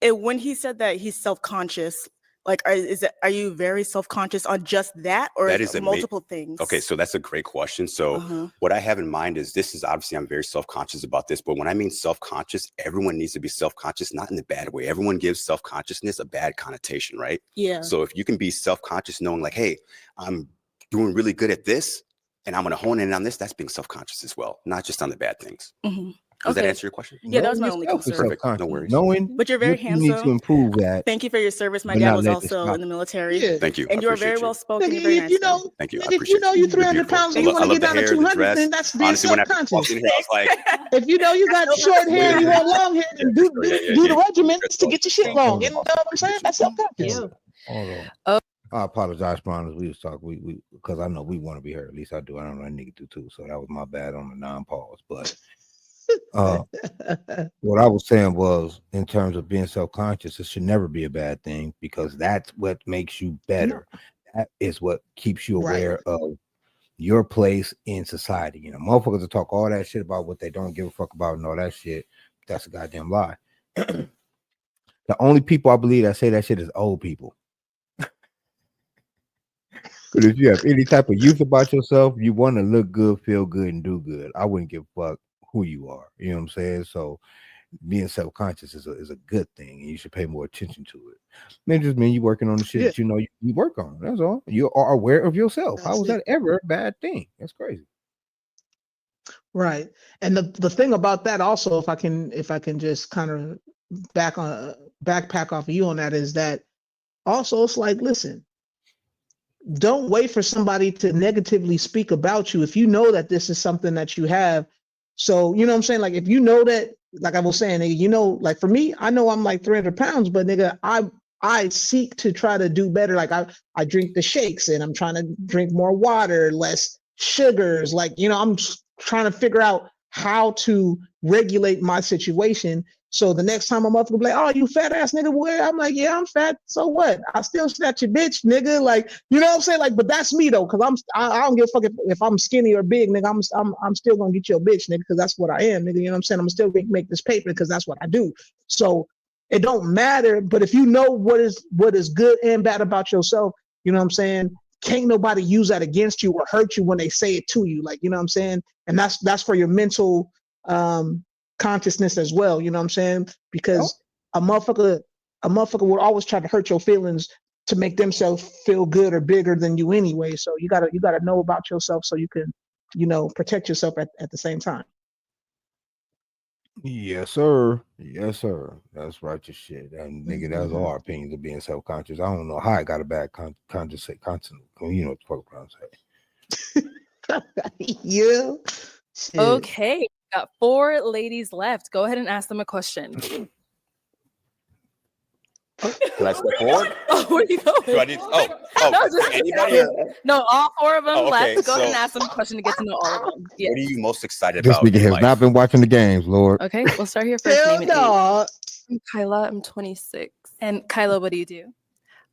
Speaker 7: When he said that he's self-conscious, like, are you very self-conscious on just that, or
Speaker 5: That
Speaker 7: is
Speaker 5: is
Speaker 7: it multiple things?
Speaker 5: Okay, so that's a great question. So
Speaker 7: Uh-huh.
Speaker 5: what I have in mind is this is obviously I'm very self-conscious about this, but when I mean self-conscious, everyone needs to be self-conscious, not in the bad way. Everyone gives self-consciousness a bad connotation, right?
Speaker 7: Yeah.
Speaker 5: So if you can be self-conscious, knowing like, hey, I'm doing really good at this, and I'm gonna hone in on this, that's being self-conscious as well, not just on the bad things.
Speaker 7: Mhm.
Speaker 5: Does that
Speaker 7: Okay.
Speaker 5: answer your question?
Speaker 7: Yeah, that was my
Speaker 1: Knowing
Speaker 7: only
Speaker 1: yourself is
Speaker 7: concern.
Speaker 5: Perfect.
Speaker 1: self-conscious.
Speaker 5: No worries.
Speaker 1: Knowing
Speaker 7: But you're very
Speaker 1: what you need to
Speaker 7: handsome.
Speaker 1: improve that.
Speaker 7: Thank you for your service. My
Speaker 1: But
Speaker 7: dad
Speaker 1: not
Speaker 7: was
Speaker 1: let it
Speaker 7: also
Speaker 1: stop.
Speaker 7: in the military.
Speaker 2: Yeah.
Speaker 5: Thank you. I
Speaker 7: And you are
Speaker 5: appreciate
Speaker 7: very
Speaker 5: you.
Speaker 7: well spoken.
Speaker 2: Nigga,
Speaker 7: You're very
Speaker 2: if
Speaker 7: nice.
Speaker 2: you
Speaker 7: man.
Speaker 2: know,
Speaker 5: Thank you. I
Speaker 2: if you
Speaker 5: appreciate
Speaker 2: know
Speaker 5: you.
Speaker 2: you
Speaker 5: You're
Speaker 2: 300
Speaker 5: beautiful.
Speaker 2: pounds
Speaker 5: I
Speaker 2: and you
Speaker 5: love
Speaker 2: want to get
Speaker 5: the
Speaker 2: down to
Speaker 5: hair, the
Speaker 2: 200,
Speaker 5: dress.
Speaker 2: then that's being
Speaker 5: Honestly, when I walked
Speaker 2: self-conscious.
Speaker 5: in here, I was like,
Speaker 2: If you know you got short hair and you want long hair, then do
Speaker 5: Yeah, yeah,
Speaker 2: the
Speaker 5: yeah.
Speaker 2: regiments to get your shit
Speaker 7: Thank
Speaker 2: long.
Speaker 7: you.
Speaker 2: You know what I'm saying? That's self-conscious.
Speaker 3: You.
Speaker 1: Hold on.
Speaker 3: Oh.
Speaker 1: I apologize, Brian, as we was talking. We because I know we want to be heard. At least I do. I don't know that nigga do too. So that was my bad on the non-pause. But what I was saying was, in terms of being self-conscious, it should never be a bad thing because that's what makes you better. That is what keeps you
Speaker 2: Right.
Speaker 1: aware of your place in society. You know, motherfuckers will talk all that shit about what they don't give a fuck about and all that shit. That's a goddamn lie. The only people I believe that say that shit is old people. But if you have any type of youth about yourself, you want to look good, feel good, and do good. I wouldn't give a fuck who you are. You know what I'm saying? So being self-conscious is a good thing, and you should pay more attention to it. It just mean you working on the shit that you know you work on. That's all. You are aware of yourself. How is that ever a bad thing? That's crazy.
Speaker 2: Right. And the thing about that also, if I can just kind of backpack off of you on that, is that also it's like, listen, don't wait for somebody to negatively speak about you if you know that this is something that you have. So, you know what I'm saying? Like, if you know that, like I was saying, nigga, you know, like for me, I know I'm like 300 pounds, but nigga, I seek to try to do better. Like I drink the shakes and I'm trying to drink more water, less sugars. Like, you know, I'm trying to figure out how to regulate my situation. So the next time I'm up to be like, oh, you fat ass nigga, where? I'm like, yeah, I'm fat. So what? I still snatch your bitch, nigga. Like, you know what I'm saying? Like, but that's me though, because I don't give a fuck if I'm skinny or big, nigga. I'm still gonna get your bitch, nigga, because that's what I am, nigga. You know what I'm saying? I'm still gonna make this paper because that's what I do. So it don't matter. But if you know what is good and bad about yourself, you know what I'm saying? Can't nobody use that against you or hurt you when they say it to you. Like, you know what I'm saying? And that's for your mental consciousness as well, you know what I'm saying? Because a motherfucker would always try to hurt your feelings to make themselves feel good or bigger than you anyway. So you gotta know about yourself so you can, you know, protect yourself at the same time.
Speaker 1: Yes, sir. Yes, sir. That's righteous shit. And nigga, that's all our opinions of being self-conscious. I don't know how I got a bad conscious. You know what the fuck I'm saying.
Speaker 2: Yeah. Shit.
Speaker 3: Okay, we got 4 ladies left. Go ahead and ask them a question.
Speaker 5: Can I step forward?
Speaker 3: Oh, where are you going?
Speaker 5: Do I need?
Speaker 3: No, just-
Speaker 5: Anybody?
Speaker 3: No, all 4 of them
Speaker 5: Oh, okay,
Speaker 3: left. Go ahead and
Speaker 5: so-
Speaker 3: ask them a question to get to know all of them. Yeah.
Speaker 5: What are you most excited
Speaker 1: This
Speaker 5: about
Speaker 1: nigga
Speaker 5: in
Speaker 1: has
Speaker 5: life?
Speaker 1: not been watching the games, Lord.
Speaker 3: Okay, we'll start here first.
Speaker 2: Hell
Speaker 3: Name and age.
Speaker 2: no.
Speaker 8: I'm Kyla. I'm 26.
Speaker 3: And Kyla, what do you do?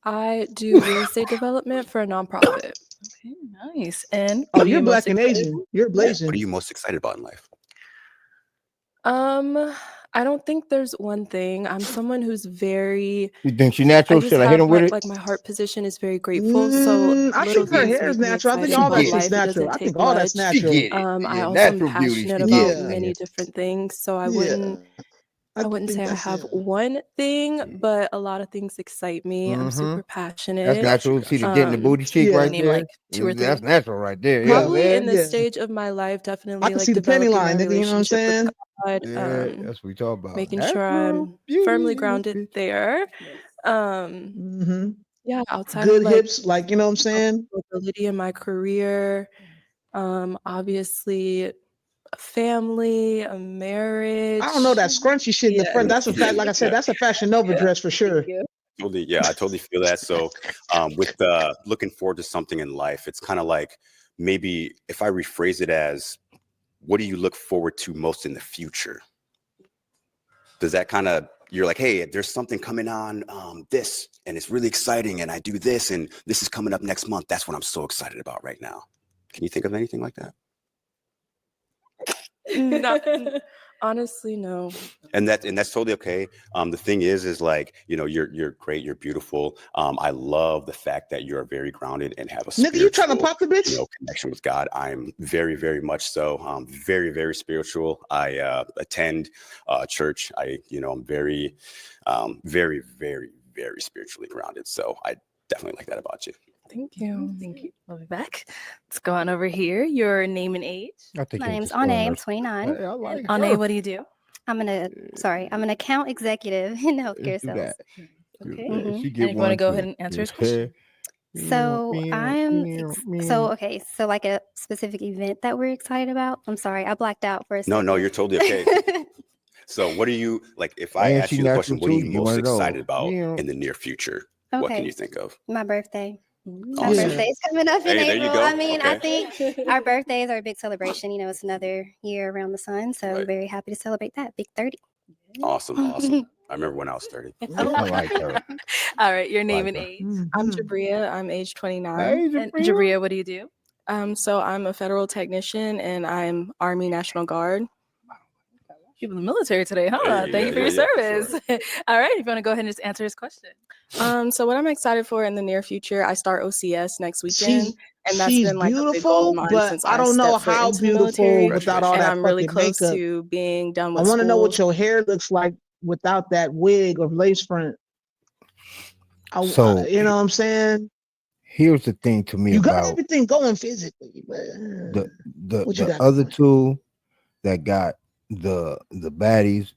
Speaker 8: I do real estate development for a nonprofit.
Speaker 3: Okay, nice. And
Speaker 2: Oh,
Speaker 3: what are
Speaker 2: you're
Speaker 3: you
Speaker 2: black
Speaker 3: most
Speaker 2: and
Speaker 3: excited
Speaker 2: Asian. You're blazing.
Speaker 5: What are you most excited about in life?
Speaker 8: I don't think there's one thing. I'm someone who's very.
Speaker 1: You think she
Speaker 8: I
Speaker 1: natural?
Speaker 8: just
Speaker 1: Should I hit him
Speaker 8: have
Speaker 1: with it?
Speaker 8: like my heart position is very grateful. So
Speaker 2: I
Speaker 8: little
Speaker 2: think her
Speaker 8: things
Speaker 2: hair is
Speaker 8: make me
Speaker 2: natural. I think
Speaker 8: excited
Speaker 2: all that
Speaker 8: about
Speaker 1: shit's
Speaker 8: life. It
Speaker 2: natural.
Speaker 8: doesn't
Speaker 2: I
Speaker 8: take
Speaker 2: think all that's
Speaker 8: much.
Speaker 1: She
Speaker 2: natural.
Speaker 1: get it.
Speaker 8: I
Speaker 1: Yeah,
Speaker 8: also am
Speaker 1: natural beauty.
Speaker 8: passionate
Speaker 1: She
Speaker 8: about
Speaker 1: get it.
Speaker 8: many different things. So I
Speaker 2: Yeah.
Speaker 8: wouldn't I wouldn't
Speaker 2: think
Speaker 8: say I
Speaker 2: that's
Speaker 8: have
Speaker 2: it.
Speaker 8: one thing, but a lot of things excite me. I'm super
Speaker 1: That's
Speaker 8: passionate.
Speaker 1: natural. See the getting the booty cheek
Speaker 2: Yeah.
Speaker 1: right
Speaker 3: Name
Speaker 1: there.
Speaker 3: like 2 or 3.
Speaker 1: That's natural right there.
Speaker 2: Yeah.
Speaker 8: Probably in this
Speaker 2: Yeah.
Speaker 8: stage of my life,
Speaker 2: I
Speaker 8: definitely
Speaker 2: can
Speaker 8: like
Speaker 2: see the penny
Speaker 8: developing
Speaker 2: line,
Speaker 8: my
Speaker 2: nigga. You know what I'm
Speaker 8: relationship with
Speaker 2: saying?
Speaker 8: God,
Speaker 1: Yeah, that's what we talk about.
Speaker 8: making sure
Speaker 1: Natural
Speaker 8: I'm
Speaker 1: beauty
Speaker 8: firmly
Speaker 1: in this
Speaker 8: grounded
Speaker 1: bitch.
Speaker 8: there.
Speaker 2: Mm-hmm.
Speaker 8: Yeah, outside of
Speaker 2: Good
Speaker 8: like
Speaker 2: hips, like you know what I'm saying?
Speaker 8: mobility in my career, obviously a family, a marriage.
Speaker 2: I don't know that scrunchy shit in the
Speaker 8: Yeah.
Speaker 2: front. That's a fact. Like I said,
Speaker 5: Yeah.
Speaker 2: that's a Fashion Nova
Speaker 8: Yeah,
Speaker 2: dress for sure.
Speaker 8: thank you.
Speaker 5: I totally feel that. So with looking forward to something in life, it's kind of like maybe if I rephrase it as, what do you look forward to most in the future? Does that kind of, you're like, hey, there's something coming on this, and it's really exciting, and I do this, and this is coming up next month. That's what I'm so excited about right now. Can you think of anything like that?
Speaker 8: Honestly, no.
Speaker 5: And that's totally okay. The thing is like, you're great, you're beautiful. I love the fact that you're very grounded and have a
Speaker 2: Nigga, you trying to
Speaker 5: spiritual,
Speaker 2: pop the bitch?
Speaker 5: connection with God. I'm very, very much so. Very, very spiritual. I attend church. I'm very, very, very, very spiritually grounded. So I definitely like that about you.
Speaker 8: Thank you.
Speaker 3: Thank you. We'll be back. Let's go on over here. Your name and age.
Speaker 1: I think
Speaker 9: My
Speaker 1: you're
Speaker 9: name's
Speaker 1: just
Speaker 9: Ane.
Speaker 1: throwing
Speaker 9: I'm
Speaker 1: us-
Speaker 9: 29.
Speaker 1: Hey, I like
Speaker 3: Ane,
Speaker 1: her.
Speaker 3: what do you do?
Speaker 9: I'm an account executive in healthcare
Speaker 1: Let's do
Speaker 9: sales.
Speaker 1: that.
Speaker 3: Okay.
Speaker 1: Yeah,
Speaker 9: Mhm.
Speaker 1: she
Speaker 3: And
Speaker 1: get
Speaker 3: if you want to
Speaker 1: one
Speaker 3: go
Speaker 1: too.
Speaker 3: ahead and answer his
Speaker 1: Yeah.
Speaker 3: question.
Speaker 9: So so like a specific event that we're excited about. I'm sorry, I blacked out for a second.
Speaker 5: No, you're totally okay. So what are you, like, if I
Speaker 1: And
Speaker 5: ask
Speaker 1: she
Speaker 5: you the question,
Speaker 1: natural
Speaker 5: what are
Speaker 1: too,
Speaker 5: you
Speaker 1: you
Speaker 5: most
Speaker 1: one of those.
Speaker 5: excited about
Speaker 1: Yeah.
Speaker 5: in the near future? What can
Speaker 9: Okay.
Speaker 5: you think of?
Speaker 9: My birthday. My
Speaker 5: Awesome.
Speaker 9: birthday's coming up in
Speaker 5: Hey, there you
Speaker 9: April.
Speaker 5: go.
Speaker 9: I mean, I
Speaker 5: Okay.
Speaker 9: think our birthdays are a big celebration. It's another year around the sun, so I'm
Speaker 5: Right.
Speaker 9: very happy to celebrate that. Big 30.
Speaker 5: Awesome. I remember when I was 30.
Speaker 1: I like her.
Speaker 3: All right. Your name
Speaker 1: Like
Speaker 3: and
Speaker 1: her.
Speaker 3: age.
Speaker 8: I'm
Speaker 2: Mhm.
Speaker 8: Jabria. I'm age 29.
Speaker 1: Hey,
Speaker 3: And
Speaker 1: Jabria.
Speaker 3: Jabria, what do you do?
Speaker 8: So I'm a federal technician and I'm Army National Guard.
Speaker 3: People in the military today, huh?
Speaker 5: Hey,
Speaker 3: Thank you for
Speaker 5: yeah,
Speaker 3: your
Speaker 5: yeah, for
Speaker 3: service. All right. If you want to go ahead and just answer his question.
Speaker 8: So what I'm excited for in the near future, I start OCS next weekend, and that's
Speaker 2: She's
Speaker 8: been like a big goal of
Speaker 2: beautiful,
Speaker 8: mine
Speaker 2: but
Speaker 8: since
Speaker 2: I
Speaker 8: I
Speaker 2: don't know
Speaker 8: stepped foot
Speaker 2: how
Speaker 8: into the
Speaker 2: beautiful
Speaker 8: military,
Speaker 2: without all
Speaker 8: and
Speaker 2: that
Speaker 8: I'm really
Speaker 2: fucking
Speaker 8: close
Speaker 2: makeup.
Speaker 8: to being done
Speaker 2: I
Speaker 8: with
Speaker 2: want to know what
Speaker 8: school.
Speaker 2: your hair looks like without that wig or lace front.
Speaker 1: So
Speaker 2: You know what I'm saying?
Speaker 1: here's the thing to me
Speaker 2: You got
Speaker 1: about
Speaker 2: everything going physically, but what you
Speaker 1: the
Speaker 2: got
Speaker 1: other
Speaker 2: going?
Speaker 1: two that got the baddies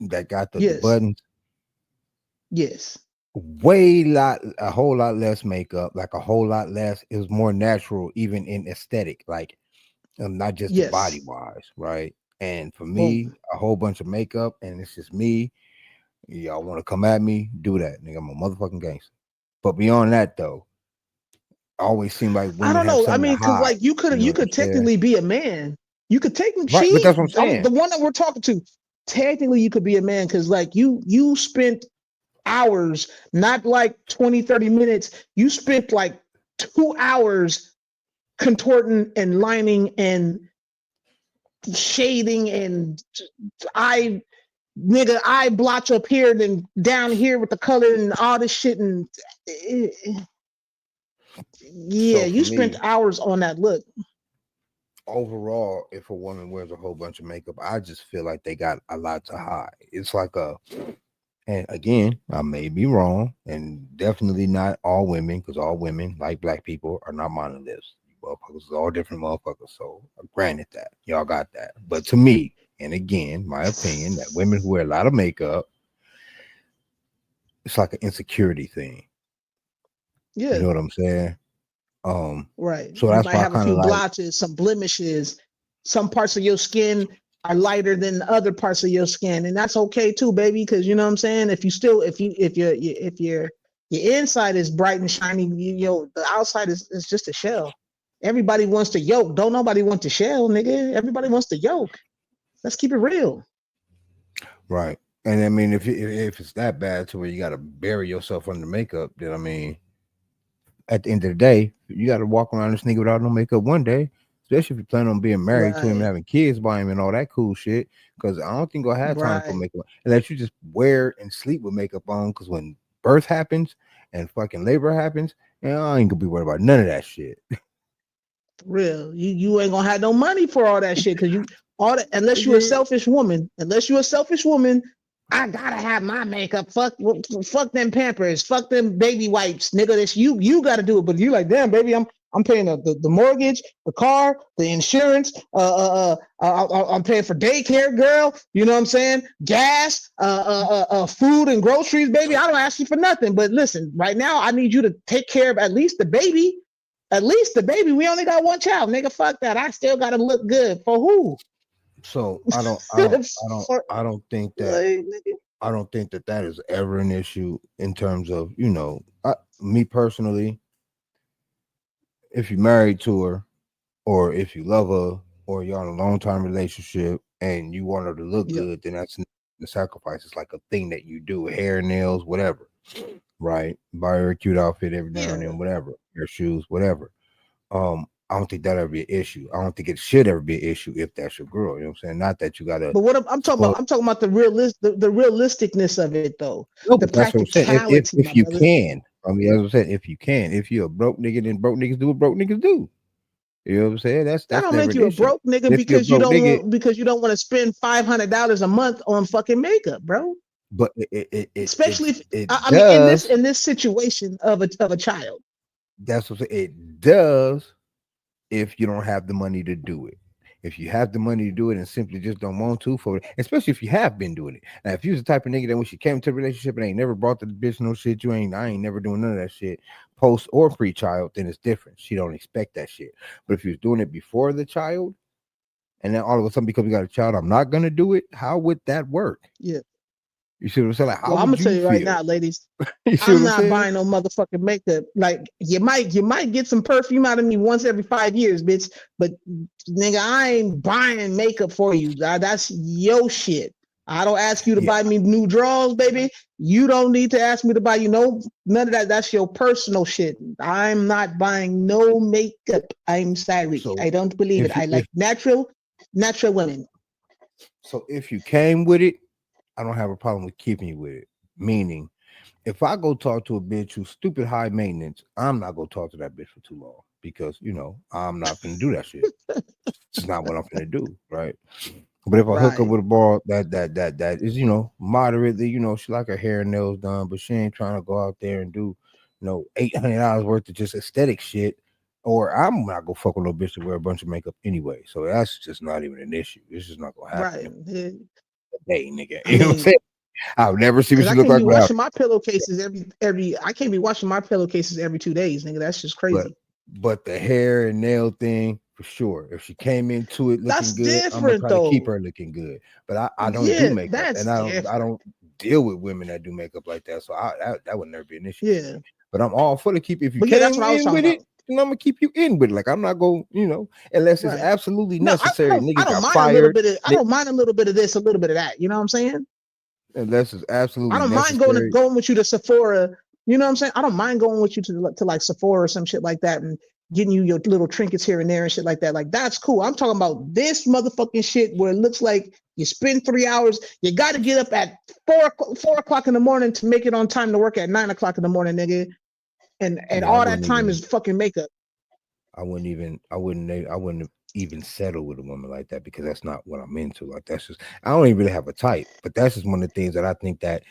Speaker 1: that got the
Speaker 2: Yes.
Speaker 1: buttons.
Speaker 2: Yes.
Speaker 1: A whole lot less makeup, like a whole lot less. It was more natural, even in aesthetic, like not just the
Speaker 2: Yes.
Speaker 1: body wise, right? And for
Speaker 2: Boom.
Speaker 1: me, a whole bunch of makeup, and it's just me. Y'all want to come at me? Do that, nigga. I'm a motherfucking gangster. But beyond that, though, always seem like
Speaker 2: I
Speaker 1: women
Speaker 2: don't
Speaker 1: have
Speaker 2: know. I
Speaker 1: something
Speaker 2: mean,
Speaker 1: to
Speaker 2: because
Speaker 1: hide.
Speaker 2: like you
Speaker 1: know what I'm
Speaker 2: could
Speaker 1: saying?
Speaker 2: technically be a man. You could technically
Speaker 1: Right, but that's what I'm saying.
Speaker 2: the one that we're talking to. Technically, you could be a man because like you spent hours, not like 20, 30 minutes. You spent like 2 hours contorting and lining and shading and eye blotch up here, then down here with the color and all this shit. And yeah,
Speaker 1: So
Speaker 2: you
Speaker 1: for
Speaker 2: spent
Speaker 1: me,
Speaker 2: hours on that look.
Speaker 1: overall, if a woman wears a whole bunch of makeup, I just feel like they got a lot to hide. It's like and again, I may be wrong, and definitely not all women, because all women, like black people, are not monoliths. Motherfuckers are all different motherfuckers. So granted that y'all got that, but to me, and again, my opinion, that women who wear a lot of makeup, it's like an insecurity thing.
Speaker 2: Yeah.
Speaker 1: You know what I'm saying?
Speaker 2: Right.
Speaker 1: So
Speaker 2: You
Speaker 1: that's
Speaker 2: might
Speaker 1: why I
Speaker 2: have a
Speaker 1: kind
Speaker 2: few
Speaker 1: of like.
Speaker 2: blotches, some blemishes. Some parts of your skin are lighter than other parts of your skin, and that's okay too, baby. Because you know what I'm saying. If your inside is bright and shiny, the outside is just a shell. Everybody wants to yoke. Don't nobody want the shell, nigga. Everybody wants the yoke. Let's keep it real.
Speaker 1: Right. And I mean, if it's that bad to where you got to bury yourself under makeup, then I mean, at the end of the day, you got to walk around this nigga without no makeup one day, especially if you plan on being married to him and
Speaker 2: Right.
Speaker 1: having kids by him and all that cool shit. Because I don't think you'll have time for
Speaker 2: Right.
Speaker 1: makeup unless you just wear and sleep with makeup on. Because when birth happens and fucking labor happens, I ain't gonna be worried about none of that shit.
Speaker 2: Real. You ain't gonna have no money for all that shit because all that. Unless you're a selfish woman, I gotta have my makeup. Fuck them Pampers. Fuck them baby wipes, nigga. That's you gotta do it. But you like, damn, baby, I'm paying the mortgage, the car, the insurance. I'm paying for daycare, girl. You know what I'm saying? Gas, food and groceries, baby. I don't ask you for nothing. But listen, right now, I need you to take care of at least the baby. At least the baby. We only got one child, nigga. Fuck that. I still gotta look good for who?
Speaker 1: So I don't think that is ever an issue in terms of, me personally. If you're married to her, or if you love her, or you're in a long-term relationship and you want her to look good, then that's the sacrifice. It's like a thing that you do, hair, nails, whatever, right? Buy her a cute outfit every now and then, whatever, your shoes, whatever. I don't think that'll ever be an issue. I don't think it should ever be an issue if that's your girl. You know what I'm saying? Not that you gotta.
Speaker 2: But what I'm talking about, the realisticness of it, though.
Speaker 1: No,
Speaker 2: the
Speaker 1: but that's what I'm saying. If you
Speaker 2: brother.
Speaker 1: can, as I said, if you're a broke nigga, then broke niggas do what broke niggas do. You know what I'm saying? That
Speaker 2: don't make you a broke nigga because you don't want to spend $500 a month on fucking makeup, bro.
Speaker 1: But
Speaker 2: especially in this situation of a child.
Speaker 1: That's what it does. If you don't have the money to do it, if you have the money to do it and simply just don't want to, for it, especially if you have been doing it. Now, if you're the type of nigga that when she came to a relationship and ain't never brought the bitch no shit, I ain't never doing none of that shit, post or pre-child, then it's different. She don't expect that shit. But if you're doing it before the child, and then all of a sudden because we got a child, I'm not gonna do it. How would that work?
Speaker 2: Yeah.
Speaker 1: You see what I'm saying? Like,
Speaker 2: I'm gonna tell you right now, ladies. I'm not buying no motherfucking makeup. Like you might get some perfume out of me once every 5 years, bitch. But nigga, I ain't buying makeup for you. That's your shit. I don't ask you to buy me new drawers, baby. You don't need to ask me to buy you none of that. That's your personal shit. I'm not buying no makeup. I'm sorry. So I don't believe it. I like natural women.
Speaker 1: So if you came with it, I don't have a problem with keeping you with it. Meaning, if I go talk to a bitch who's stupid high maintenance, I'm not gonna talk to that bitch for too long because I'm not gonna do that shit. It's not what I'm gonna do, right? But if I hook up with a bar that is, moderately, she like her hair and nails done, but she ain't trying to go out there and do, $800 worth of just aesthetic shit, or I'm not gonna fuck with no bitch to wear a bunch of makeup anyway. So that's just not even an issue. It's just not gonna happen.
Speaker 2: Right.
Speaker 1: Hey, nigga, you know what I'm saying? I'll never see what she look like.
Speaker 2: I can't be washing my pillowcases I can't be washing my pillowcases every 2 days, nigga. That's just crazy.
Speaker 1: But the hair and nail thing, for sure. If she came into it looking good, I'm gonna try to keep her looking good. But I don't do makeup, and I don't deal with women that do makeup like that. So that would never be an issue.
Speaker 2: Yeah.
Speaker 1: But I'm all for the keep. If you came in with it, then I'm gonna keep you in with it. Like I'm not going, unless it's absolutely necessary.
Speaker 2: I don't mind a little bit of. I don't mind a little bit of this, a little bit of that. You know what I'm saying?
Speaker 1: Unless it's absolutely.
Speaker 2: I don't mind going with you to Sephora. You know what I'm saying? I don't mind going with you to like Sephora or some shit like that and getting you your little trinkets here and there and shit like that. Like that's cool. I'm talking about this motherfucking shit where it looks like you spend 3 hours. You got to get up at 4 o'clock in the morning to make it on time to work at 9 o'clock in the morning, nigga. And all that time is fucking makeup.
Speaker 1: I wouldn't even settle with a woman like that because that's not what I'm into. Like that's just, I don't even really have a type, but that's just one of the things that I think that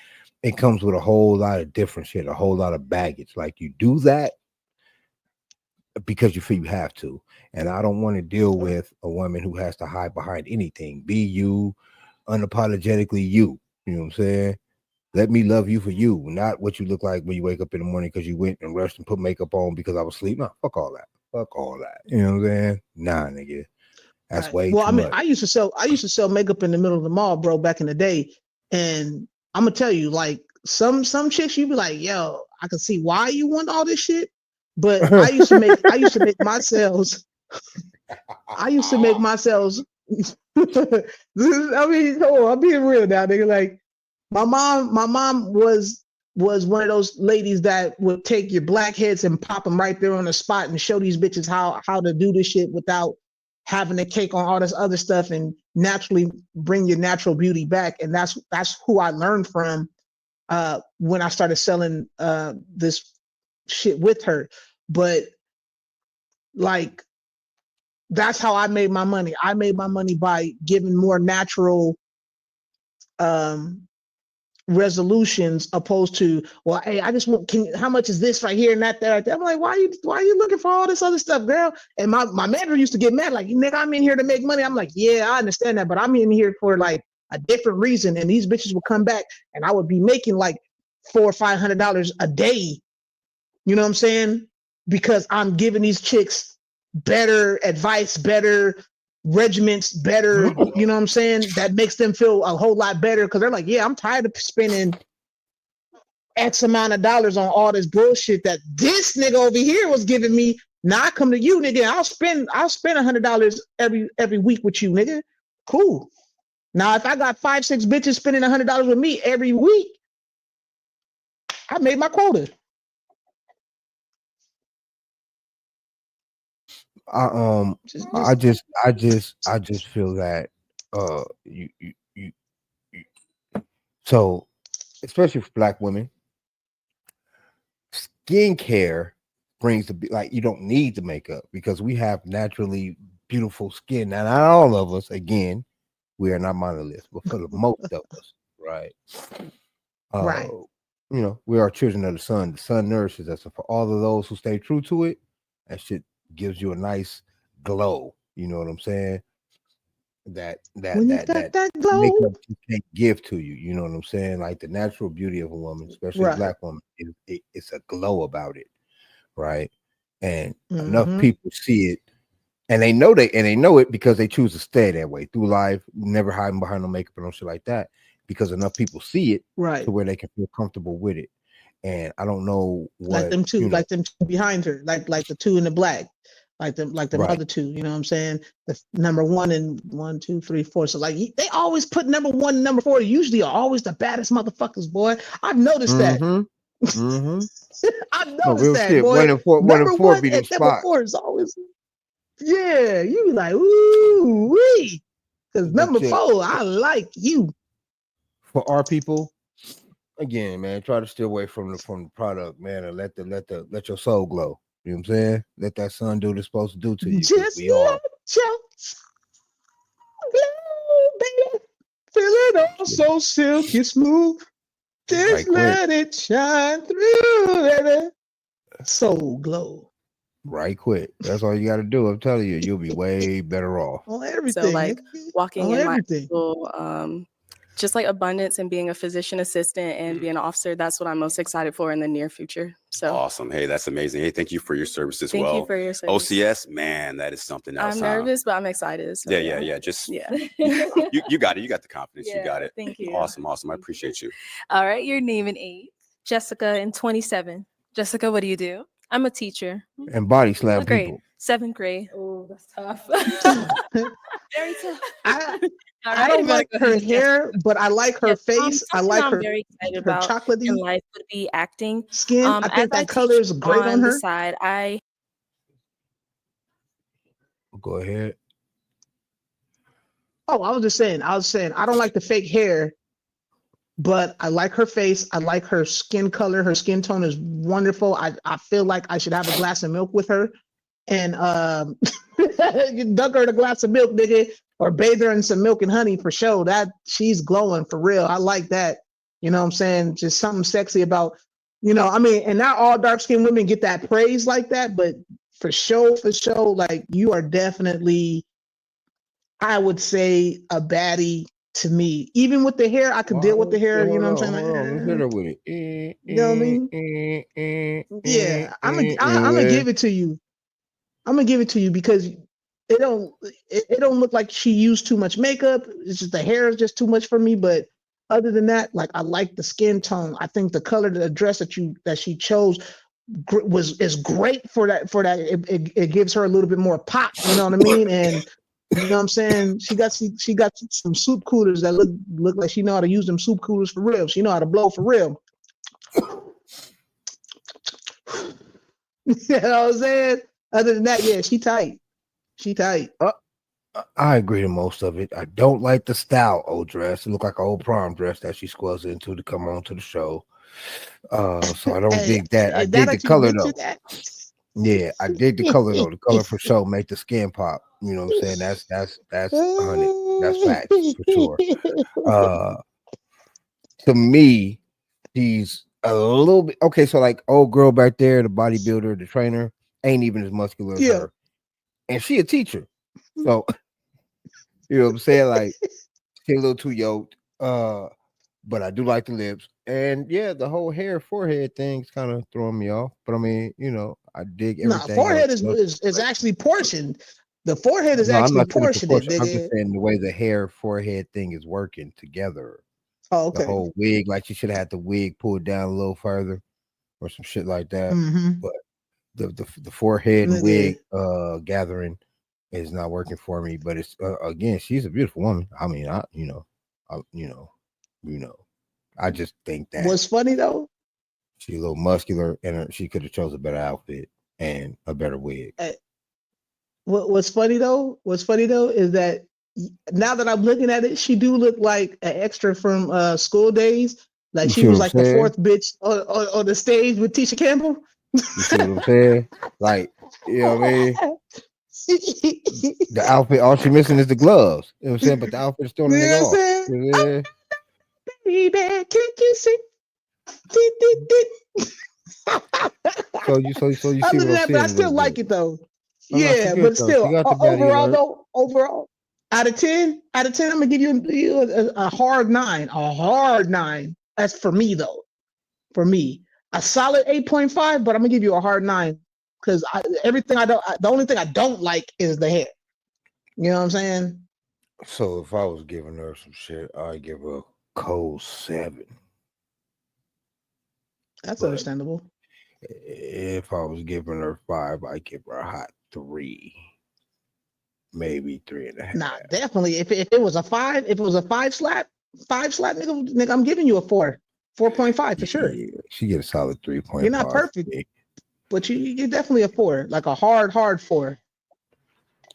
Speaker 1: it comes with a whole lot of different shit, a whole lot of baggage. Like you do that because you feel you have to. And I don't want to deal with a woman who has to hide behind anything. Be you, unapologetically you. You know what I'm saying? Let me love you for you, not what you look like when you wake up in the morning because you went and rushed and put makeup on because I was asleep. No, fuck all that. Fuck all that. You know what I'm saying? Nah, nigga. That's way too much.
Speaker 2: I used to sell makeup in the middle of the mall, bro, back in the day. And I'm gonna tell you, like some chicks, you be like, yo, I can see why you want all this shit. But I used to make my sales. I used to make my sales. I'm being real now, nigga. Like my mom was one of those ladies that would take your blackheads and pop them right there on the spot and show these bitches how to do this shit without having to cake on all this other stuff and naturally bring your natural beauty back. And that's who I learned from when I started selling this shit with her. But like that's how I made my money. I made my money by giving more natural resolutions opposed to, well, hey, I just want, how much is this right here and that there, right there? I'm like, why are you looking for all this other stuff, girl? And my manager used to get mad, like, nigga, I'm in here to make money. I'm like, yeah, I understand that, but I'm in here for like a different reason. And these bitches would come back and I would be making like $400 or $500 a day. You know what I'm saying? Because I'm giving these chicks better advice, better regiments, better, you know what I'm saying? That makes them feel a whole lot better because they're like, yeah, I'm tired of spending X amount of dollars on all this bullshit that this nigga over here was giving me. Now I come to you, nigga. I'll spend $100 every week with you, nigga. Cool. Now if I got 5, 6 bitches spending $100 with me every week, I made my quota.
Speaker 1: I just feel that you so especially for Black women, skincare brings the, like, you don't need the makeup because we have naturally beautiful skin. Now, not all of us, again, we are not monoliths, but for the most of us, right?
Speaker 2: Right.
Speaker 1: You know, we are children of the sun. The sun nourishes us. And for all of those who stay true to it, that shit gives you a nice glow. You know what I'm saying? That
Speaker 2: glow,
Speaker 1: makeup just can't give to you. You know what I'm saying? Like the natural beauty of a woman, especially a Black woman, it's a glow about it, right? And enough people see it, and they know it because they choose to stay that way through life, never hiding behind no makeup or no shit like that. Because enough people see it,
Speaker 2: right,
Speaker 1: to where they can feel comfortable with it. And I don't know what,
Speaker 2: like them two, like them two behind her, like the two in the black, like them right. Other two. You know what I'm saying? The number 1 and 1, 2, 3, 4. So like they always put number 1 and number 4. Usually are always the baddest motherfuckers, boy. I've noticed that. I've noticed that,
Speaker 1: shit.
Speaker 2: boy.
Speaker 1: 1 and 4 be them spots.
Speaker 2: Number 4 is always, yeah. You be like, ooh wee, because number 4, I like you.
Speaker 1: For our people, again, man, try to stay away from the product, man, and let your soul glow. You know what I'm saying? Let that sun do what it's supposed to do to you.
Speaker 2: Just let your glow, baby. Feel it all so silky smooth. Just let it shine through, baby. Soul glow.
Speaker 1: Right quick. That's all you got to do. I'm telling you, you'll be way better off.
Speaker 2: On everything.
Speaker 8: So like walking
Speaker 2: on
Speaker 8: in
Speaker 2: everything.
Speaker 8: my school, just like abundance and being a physician assistant and being an officer, that's what I'm most excited for in the near future. So
Speaker 5: awesome. Hey, that's amazing. Hey, thank you for your service as well.
Speaker 8: Thank you for your service.
Speaker 5: OCS, man, that is something else.
Speaker 8: I'm nervous, but I'm excited. So,
Speaker 5: yeah. Just
Speaker 8: yeah.
Speaker 5: you got it. You got the confidence.
Speaker 8: Yeah,
Speaker 5: you got it.
Speaker 8: Thank you.
Speaker 5: Awesome. I appreciate you.
Speaker 3: All right, your name and age.
Speaker 10: Jessica and 27.
Speaker 3: Jessica, what do you do?
Speaker 10: I'm a teacher.
Speaker 1: And body slam
Speaker 10: What grade?
Speaker 1: people.
Speaker 10: 7th grade.
Speaker 3: Oh, that's tough.
Speaker 10: Very tough.
Speaker 2: I don't like her hair, but I like her face. I like
Speaker 10: I'm
Speaker 2: her.
Speaker 10: very excited
Speaker 2: her
Speaker 10: about
Speaker 2: chocolatey
Speaker 10: in life would be acting.
Speaker 2: Skin. I think that color is great on her.
Speaker 10: The side,
Speaker 1: Go ahead.
Speaker 2: Oh, I was saying, I don't like the fake hair, but I like her face. I like her skin color. Her skin tone is wonderful. I feel like I should have a glass of milk with her, and you dunk her in a glass of milk, nigga, or bathe her in some milk and honey for sure. That she's glowing for real. I like that. You know what I'm saying? Just something sexy about, I mean, and not all dark skinned women get that praise like that, but for sure, like you are definitely, I would say, a baddie to me. Even with the hair, I could deal with the hair. You know what I'm saying?
Speaker 1: Hit her with it.
Speaker 2: You know what I mean? Yeah, I'm gonna give it to you. I'm gonna give it to you because it don't look like she used too much makeup. It's just the hair is just too much for me. But other than that, like I like the skin tone. I think the color of the dress that she chose is great for that. It gives her a little bit more pop. You know what I mean? And you know what I'm saying? She got some soup coolers that look like she know how to use them soup coolers for real. She know how to blow for real. You know what I'm saying? Other than that, yeah, she tight.
Speaker 1: I agree to most of it. I don't like the style old dress. It look like an old prom dress that she squells into to come on to the show. So I don't dig that. I dig the color though. Yeah, I dig the color though. The color for sure make the skin pop. You know what I'm saying? That's 100. That's facts for sure. To me, she's a little bit okay. So like old girl back there, the bodybuilder, the trainer, ain't even as muscular as her, and she a teacher. So you know what I'm saying? Like she a little too yoked. But I do like the lips, and yeah, the whole hair, forehead thing's kind of throwing me off. But I mean, you know, I dig
Speaker 2: Nah,
Speaker 1: everything else.
Speaker 2: forehead is actually portioned. The forehead is
Speaker 1: No, I'm
Speaker 2: actually
Speaker 1: not saying it's
Speaker 2: portioned,
Speaker 1: proportion. I'm just
Speaker 2: nigga.
Speaker 1: saying the way the hair forehead thing is working together.
Speaker 2: Oh,
Speaker 1: The
Speaker 2: okay.
Speaker 1: whole wig, like she should have had the wig pulled down a little further, or some shit like that.
Speaker 2: Mm-hmm.
Speaker 1: But the forehead and
Speaker 2: Nigga.
Speaker 1: wig gathering is not working for me. But it's again, she's a beautiful woman. I mean, I just think that
Speaker 2: What's funny though?
Speaker 1: she's a little muscular, and she could have chose a better outfit and a better wig.
Speaker 2: What's funny though? What's funny though is that now that I'm looking at it, she do look like an extra from School Days. Like
Speaker 1: You
Speaker 2: she
Speaker 1: see what
Speaker 2: was
Speaker 1: I'm
Speaker 2: like the
Speaker 1: saying?
Speaker 2: fourth bitch on the stage with Tisha Campbell.
Speaker 1: You see what I'm saying? Like, you know what I mean? The outfit, all she missing is the gloves. You know what I'm saying? But the outfit is throwing the
Speaker 2: You know
Speaker 1: nigga
Speaker 2: what I'm
Speaker 1: off.
Speaker 2: saying?
Speaker 1: You know what I'm saying?
Speaker 2: Baby, can't you see?
Speaker 1: So you see
Speaker 2: Other
Speaker 1: what
Speaker 2: than
Speaker 1: I'm
Speaker 2: that, but I
Speaker 1: saying a
Speaker 2: still
Speaker 1: little
Speaker 2: like
Speaker 1: bit.
Speaker 2: it though.
Speaker 1: Oh, no, she
Speaker 2: Yeah,
Speaker 1: good
Speaker 2: but
Speaker 1: though. She
Speaker 2: still,
Speaker 1: got the baddie
Speaker 2: overall
Speaker 1: alert.
Speaker 2: though, out of 10, I'm gonna give you a hard 9, a hard 9. That's for me though. For me, a solid 8.5, but I'm gonna give you a hard 9 because the only thing I don't like is the hair. You know what I'm saying?
Speaker 1: So if I was giving her some shit, I'd give her a cold 7.
Speaker 2: That's
Speaker 1: But
Speaker 2: understandable.
Speaker 1: if I was giving her 5, I'd give her a hot 3, maybe 3.5.
Speaker 2: Nah, definitely. If it was a 5, if it was a 5 slap, nigga, I'm giving you a 4.5 for sure.
Speaker 1: Yeah, she get a solid 3.5.
Speaker 2: You're not perfect, but you're definitely a 4, like a hard 4.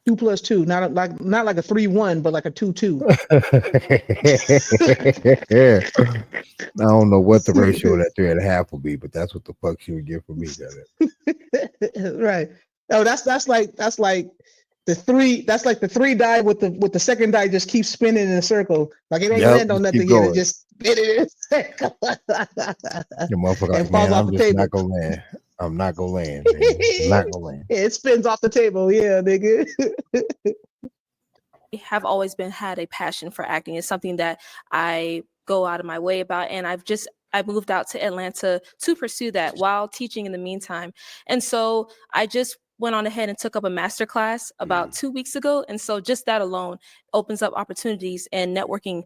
Speaker 2: 2 plus 2, not like a 3-1, but like a 2-2.
Speaker 1: I don't know what the ratio of that 3.5 will be, but that's what the fuck she would give for me.
Speaker 2: Right. Oh, that's like the 3. That's like the 3 die with the second die just keeps spinning in a circle. Like it ain't land on
Speaker 1: Just keep
Speaker 2: nothing yet. It
Speaker 1: going.
Speaker 2: just spin it in a circle.
Speaker 1: The motherfucker,
Speaker 2: and
Speaker 1: like,
Speaker 2: falls
Speaker 1: man,
Speaker 2: off
Speaker 1: I'm
Speaker 2: the
Speaker 1: just
Speaker 2: table.
Speaker 1: not gonna land. I'm not gonna land, man. I'm not gonna land.
Speaker 2: It spins off the table. Yeah, nigga.
Speaker 10: Have always had a passion for acting. It's something that I go out of my way about, and I moved out to Atlanta to pursue that while teaching in the meantime. And so I just went on ahead and took up a master class about 2 weeks ago. And so just that alone opens up opportunities and networking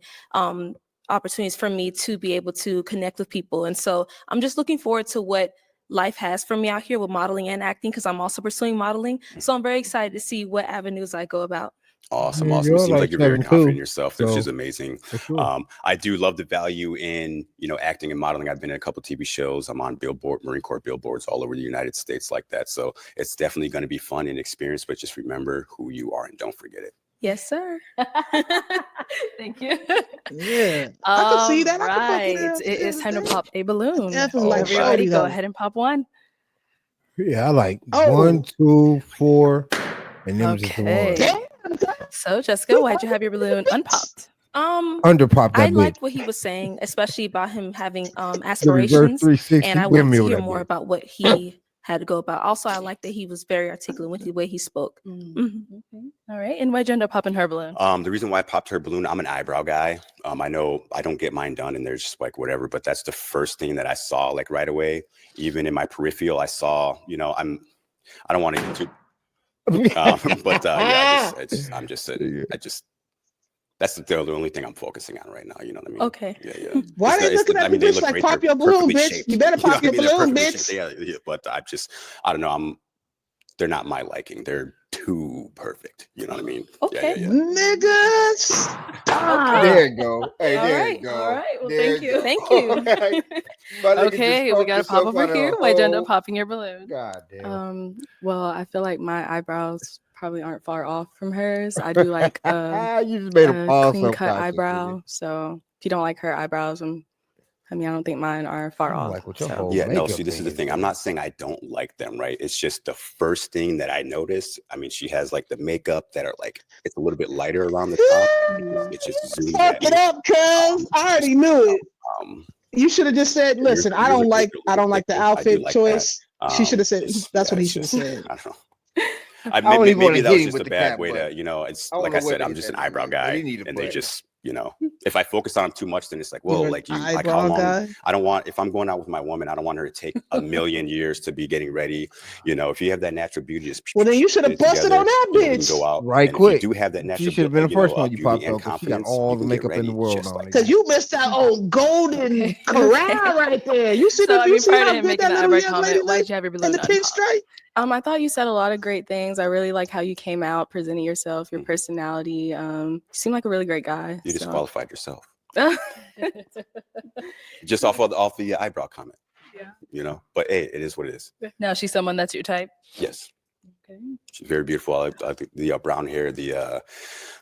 Speaker 10: opportunities for me to be able to connect with people. And so I'm just looking forward to what life has for me out here with modeling and acting, because I'm also pursuing modeling. So I'm very excited to see what avenues I go about.
Speaker 5: Awesome.
Speaker 1: Yeah,
Speaker 5: Awesome. It
Speaker 1: you're
Speaker 5: seems
Speaker 1: like
Speaker 5: like you're very
Speaker 1: 7'2",
Speaker 5: confident in yourself, which
Speaker 1: so
Speaker 5: is amazing.
Speaker 1: for sure.
Speaker 5: I do love the value in, acting and modeling. I've been in a couple TV shows. I'm on Marine Corps billboards all over the United States like that. So it's definitely going to be fun and experience, but just remember who you are and don't forget it.
Speaker 10: Yes, sir.
Speaker 3: Thank you.
Speaker 2: Yeah, I can see that.
Speaker 3: Right.
Speaker 2: I can fuck with
Speaker 10: It is time to pop a balloon.
Speaker 2: Definitely like
Speaker 10: Everybody
Speaker 2: shorty
Speaker 10: go
Speaker 2: though.
Speaker 10: ahead and pop one.
Speaker 1: Yeah, I like
Speaker 2: Oh.
Speaker 1: 1, 2, 4, and then just the
Speaker 10: Okay.
Speaker 1: one.
Speaker 10: So Jessica, why'd you have your balloon unpopped?
Speaker 1: Underpop that
Speaker 10: I
Speaker 1: bitch.
Speaker 10: liked what he was saying, especially about him having
Speaker 1: The reverse
Speaker 10: aspirations,
Speaker 1: 360.
Speaker 10: and I
Speaker 1: Give
Speaker 10: wanted
Speaker 1: me
Speaker 10: to
Speaker 1: with
Speaker 10: hear
Speaker 1: that
Speaker 10: more
Speaker 1: bitch.
Speaker 10: about what he had to go about. Also, I like that he was very articulate with the way he spoke.
Speaker 3: Okay. All right. And why'd you end up popping her balloon?
Speaker 5: The reason why I popped her balloon, I'm an eyebrow guy. I know I don't get mine done and there's just like whatever, but that's the first thing that I saw like right away. Even in my peripheral, I saw, I don't want to get too, but yeah, that's the only thing I'm focusing on right now. You know what I mean?
Speaker 10: Okay.
Speaker 5: Yeah.
Speaker 2: Why they looking at me,
Speaker 5: they
Speaker 2: bitch?
Speaker 5: look
Speaker 2: Like
Speaker 5: great.
Speaker 2: pop
Speaker 5: They're
Speaker 2: your balloon,
Speaker 5: perfectly
Speaker 2: bitch.
Speaker 5: shaped.
Speaker 2: You better
Speaker 5: You know
Speaker 2: pop
Speaker 5: what I
Speaker 2: your
Speaker 5: mean? They're
Speaker 2: balloon,
Speaker 5: perfectly
Speaker 2: bitch.
Speaker 5: shaped. Yeah, but I don't know. They're not my liking. They're too perfect. You know what I mean?
Speaker 10: Okay.
Speaker 5: Yeah.
Speaker 2: Nigga, stop.
Speaker 1: There you go. Hey,
Speaker 3: All
Speaker 1: there
Speaker 3: right.
Speaker 1: you go.
Speaker 3: All right. Well,
Speaker 1: There
Speaker 3: thank you.
Speaker 10: Thank you.
Speaker 1: My nigga
Speaker 3: Okay,
Speaker 1: just
Speaker 3: we got to pop
Speaker 1: himself
Speaker 3: over
Speaker 1: out of
Speaker 3: here.
Speaker 1: a
Speaker 3: Why'd you end up
Speaker 1: hole.
Speaker 3: popping your balloon?
Speaker 1: God damn.
Speaker 8: Well, I feel like my eyebrows probably aren't far off from hers. I do like
Speaker 1: You just made a
Speaker 8: a
Speaker 1: pause
Speaker 8: clean cut
Speaker 1: subconscious,
Speaker 8: eyebrow. So if you don't like her eyebrows, I'm I mean, I don't think mine are far off.
Speaker 1: Like with your
Speaker 8: so.
Speaker 1: whole
Speaker 5: Yeah, no,
Speaker 1: makeup
Speaker 5: see, this is the
Speaker 1: is,
Speaker 5: thing. I'm not saying I don't like them, right? It's just the first thing that I noticed. I mean, she has like the makeup that are like, it's a little bit lighter around the top. It just zooms
Speaker 2: Fuck
Speaker 5: at
Speaker 2: it
Speaker 5: me.
Speaker 2: up, cuz I already knew it. You should have just said, "Listen, I don't like the outfit choice." She should have said, "That's what he should have said."
Speaker 5: I don't know.
Speaker 1: I don't even want
Speaker 5: Maybe
Speaker 1: to
Speaker 5: that
Speaker 1: get
Speaker 5: was
Speaker 1: him
Speaker 5: just
Speaker 1: with
Speaker 5: a
Speaker 1: the
Speaker 5: bad
Speaker 1: cap
Speaker 5: way to,
Speaker 1: button.
Speaker 5: you know, it's
Speaker 1: I don't
Speaker 5: like
Speaker 1: know
Speaker 5: I
Speaker 1: what
Speaker 5: said,
Speaker 1: they
Speaker 5: I'm just an
Speaker 1: said,
Speaker 5: eyebrow
Speaker 1: but
Speaker 5: guy.
Speaker 1: he need a
Speaker 5: And they
Speaker 1: button.
Speaker 5: just, you know, if I focus on them too much, then it's like, well,
Speaker 2: You're
Speaker 5: like
Speaker 2: an
Speaker 5: like how
Speaker 2: eyebrow
Speaker 5: long,
Speaker 2: guy?
Speaker 5: I don't want, if I'm going out with my woman, I don't want her to take a million years to be getting ready. You know, if you have that natural beauty, just
Speaker 2: Well, then you should have
Speaker 5: get it
Speaker 2: busted on
Speaker 5: together,
Speaker 2: that
Speaker 5: you know, we can
Speaker 2: bitch.
Speaker 5: go out.
Speaker 1: Right
Speaker 5: And
Speaker 1: quick.
Speaker 5: if you do have that
Speaker 1: She
Speaker 5: natural,
Speaker 1: should have been the
Speaker 5: you know,
Speaker 1: first one you
Speaker 5: beauty
Speaker 1: popped
Speaker 5: and
Speaker 1: up, 'cause she got
Speaker 5: confidence,
Speaker 1: all
Speaker 5: you
Speaker 1: the
Speaker 5: can get
Speaker 1: makeup in the
Speaker 5: ready
Speaker 1: world
Speaker 5: just
Speaker 1: on
Speaker 5: like
Speaker 1: it.
Speaker 2: Cause you missed that old golden corral right there. You see
Speaker 3: So, I
Speaker 2: you
Speaker 3: mean,
Speaker 2: see
Speaker 3: prior to
Speaker 2: how
Speaker 3: him
Speaker 2: good
Speaker 3: making
Speaker 2: that
Speaker 3: the
Speaker 2: little
Speaker 3: eyebrow
Speaker 2: young lady
Speaker 3: comment, why'd
Speaker 2: looked
Speaker 3: you have your
Speaker 2: in
Speaker 3: balloon
Speaker 2: the
Speaker 3: unpopped?
Speaker 2: pinstripe?
Speaker 8: I thought you said a lot of great things. I really like how you came out, presenting yourself, your personality. You seem like a really great guy.
Speaker 5: you
Speaker 8: so.
Speaker 5: disqualified yourself. Just off the eyebrow comment.
Speaker 3: Yeah.
Speaker 5: You know, but hey, it is what it is.
Speaker 3: Now she's someone that's your type.
Speaker 5: Yes.
Speaker 3: Okay.
Speaker 5: She's very beautiful. I think the brown hair, the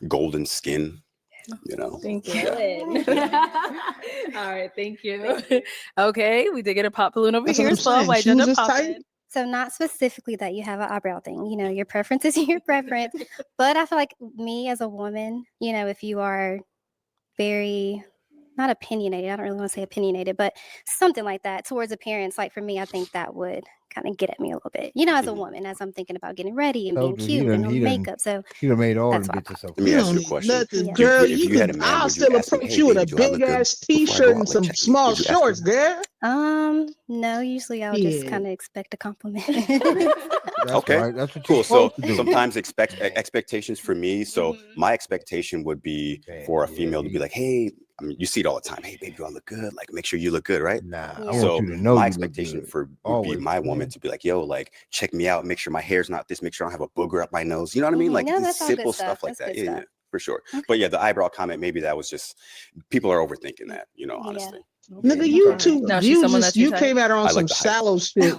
Speaker 5: golden skin, you know.
Speaker 8: Thank you.
Speaker 5: Yeah.
Speaker 3: All right, thank you. Okay, we did get a pop balloon over
Speaker 2: That's
Speaker 3: here
Speaker 2: what I'm
Speaker 3: as well.
Speaker 2: saying.
Speaker 3: Why'd you
Speaker 2: Shoes
Speaker 3: end up
Speaker 2: is tight.
Speaker 3: popping?
Speaker 9: So not specifically that you have an eyebrow thing, you know, your preference is your preference. But I feel like me as a woman, you know, if you are very not opinionated, I don't really want to say opinionated, but something like that towards appearance, like for me, I think that would kind of get at me a little bit, you know, as a woman, as I'm thinking about getting ready and being
Speaker 1: Told you,
Speaker 9: cute and on makeup. So
Speaker 1: he done made all them
Speaker 9: that's why I
Speaker 1: bitches so
Speaker 5: Let me
Speaker 2: You
Speaker 5: ask
Speaker 2: don't
Speaker 5: you a
Speaker 2: need
Speaker 5: question.
Speaker 2: nothing,
Speaker 9: Yeah.
Speaker 2: girl.
Speaker 5: If you had a man,
Speaker 2: I'll
Speaker 5: would you
Speaker 2: still
Speaker 5: ask him,
Speaker 2: approach
Speaker 5: hey,
Speaker 2: you in
Speaker 5: baby,
Speaker 2: a
Speaker 5: do I look
Speaker 2: big
Speaker 5: good
Speaker 2: ass
Speaker 5: before I
Speaker 2: t-shirt
Speaker 5: go
Speaker 2: and
Speaker 5: out? Like,
Speaker 2: some
Speaker 5: check me.
Speaker 2: small
Speaker 5: Would you ask
Speaker 2: shorts,
Speaker 5: him?
Speaker 2: girl.
Speaker 9: No, usually I'll just
Speaker 2: Yeah.
Speaker 9: kind of expect a compliment.
Speaker 1: That's
Speaker 5: Okay.
Speaker 1: right. That's what
Speaker 5: Cool.
Speaker 1: you're
Speaker 5: So
Speaker 1: supposed to do.
Speaker 5: sometimes expectations for me. So my expectation would be for a female to be like, hey, I mean, you see it all the time. Hey, baby, do I look good? Like, make sure you look good, right?
Speaker 1: Nah, I
Speaker 9: Yeah.
Speaker 1: want
Speaker 5: So
Speaker 1: you to know
Speaker 5: my
Speaker 1: you look
Speaker 5: expectation
Speaker 1: good.
Speaker 5: would be
Speaker 1: Always.
Speaker 5: my woman to be like, yo, like, check me out. Make sure my hair's not this. Make sure I don't have a booger up my nose. You know what I mean? Like,
Speaker 9: No,
Speaker 5: it's
Speaker 9: that's all good
Speaker 5: simple
Speaker 9: stuff.
Speaker 5: stuff like
Speaker 9: That's
Speaker 5: that.
Speaker 9: good
Speaker 5: Yeah,
Speaker 9: stuff.
Speaker 5: for sure.
Speaker 9: Okay.
Speaker 5: But yeah, the eyebrow comment, maybe that was just, people are overthinking that, you know,
Speaker 9: Yeah.
Speaker 5: honestly.
Speaker 2: Nigga, you
Speaker 3: Alright.
Speaker 2: too.
Speaker 3: Now she's
Speaker 2: You
Speaker 3: someone
Speaker 2: just
Speaker 3: that's your
Speaker 2: you
Speaker 3: type?
Speaker 2: came at her on
Speaker 5: I
Speaker 2: some
Speaker 5: like the height.
Speaker 2: shallow shit.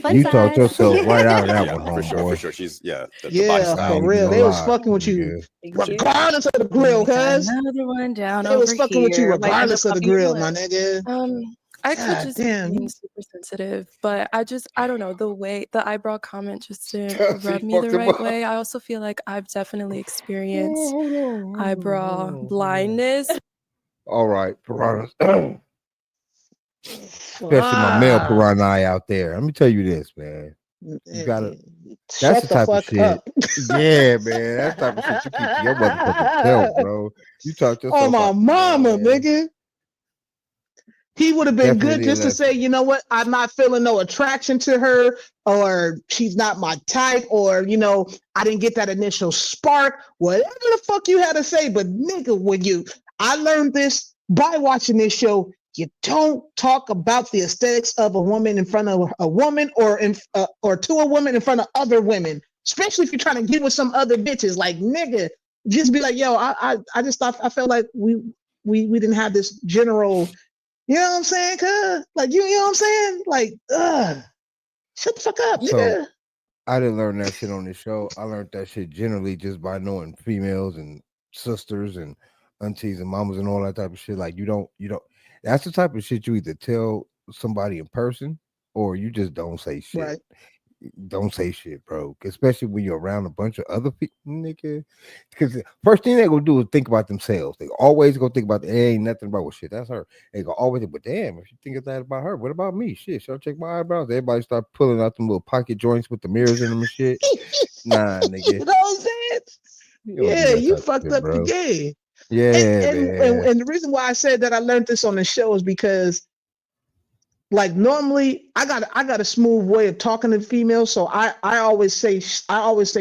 Speaker 9: Fun
Speaker 1: You talked
Speaker 9: size.
Speaker 1: yourself right out of that
Speaker 5: Yeah,
Speaker 1: one,
Speaker 5: for sure, for
Speaker 1: homeboy.
Speaker 5: sure. She's, yeah, the body
Speaker 2: Yeah,
Speaker 5: style.
Speaker 1: I
Speaker 2: for
Speaker 1: ain't
Speaker 2: real.
Speaker 1: even
Speaker 2: They was
Speaker 1: lie.
Speaker 2: fucking with you
Speaker 3: Thank you.
Speaker 2: regardless of the grill,
Speaker 3: We got
Speaker 2: cuz.
Speaker 3: another one down
Speaker 2: They
Speaker 3: over
Speaker 2: was fucking with you
Speaker 3: here. Why'd you end up
Speaker 2: regardless of the
Speaker 3: popping your
Speaker 2: grill,
Speaker 3: balloon?
Speaker 2: my nigga.
Speaker 8: I could
Speaker 2: God
Speaker 8: just
Speaker 2: damn.
Speaker 8: be being super sensitive, but I don't know, the way the eyebrow comment just didn't
Speaker 1: She
Speaker 8: rub me the
Speaker 1: fucked him
Speaker 8: right
Speaker 1: up.
Speaker 8: way. I also feel like I've definitely experienced
Speaker 1: Hold on.
Speaker 8: eyebrow blindness.
Speaker 1: All right, piranhas. Especially my male
Speaker 2: Ah,
Speaker 1: piranha out there. Let me tell you this, man. You gotta. That's
Speaker 2: shut
Speaker 1: the
Speaker 2: the
Speaker 1: type of
Speaker 2: fuck
Speaker 1: shit.
Speaker 2: up.
Speaker 1: Yeah, man. That's the type of shit you keep to your motherfucking self, bro. You talk to
Speaker 2: Oh
Speaker 1: yourself
Speaker 2: my
Speaker 1: like,
Speaker 2: mama,
Speaker 1: man,
Speaker 2: nigga. He would have been good
Speaker 1: definitely a
Speaker 2: just to say,
Speaker 1: lesson.
Speaker 2: you know what, I'm not feeling no attraction to her, or she's not my type, or you know, I didn't get that initial spark. Whatever the fuck you had to say, but nigga, I learned this by watching this show. You don't talk about the aesthetics of a woman in front of a woman, or or to a woman in front of other women, especially if you're trying to get with some other bitches. Like nigga, just be like, yo, I just thought, I felt like we didn't have this general. You know what I'm saying? Cuz like you know what I'm saying? Like, shut the fuck up,
Speaker 1: So
Speaker 2: nigga.
Speaker 1: I didn't learn that shit on this show. I learned that shit generally just by knowing females and sisters and aunties and mamas and all that type of shit. Like you don't. That's the type of shit you either tell somebody in person or you just don't say shit.
Speaker 2: Right.
Speaker 1: Don't say shit, bro. Especially when you're around a bunch of other people, nigga. Because the first thing they gonna do is think about themselves. They always gonna think about ain't nothing about well, shit. That's her. They go always think, but damn, if you think of that about her, what about me? Shit, should I check my eyebrows? Everybody start pulling out them little pocket joints with the mirrors in them and shit. Nah, nigga.
Speaker 2: You know what I'm saying?
Speaker 1: You don't do
Speaker 2: Yeah,
Speaker 1: that
Speaker 2: you
Speaker 1: type of
Speaker 2: fucked
Speaker 1: shit,
Speaker 2: up
Speaker 1: bro.
Speaker 2: the game.
Speaker 1: Yeah, man.
Speaker 2: And the reason why I said that I learned this on the show is because like normally I got a smooth way of talking to females, so I always say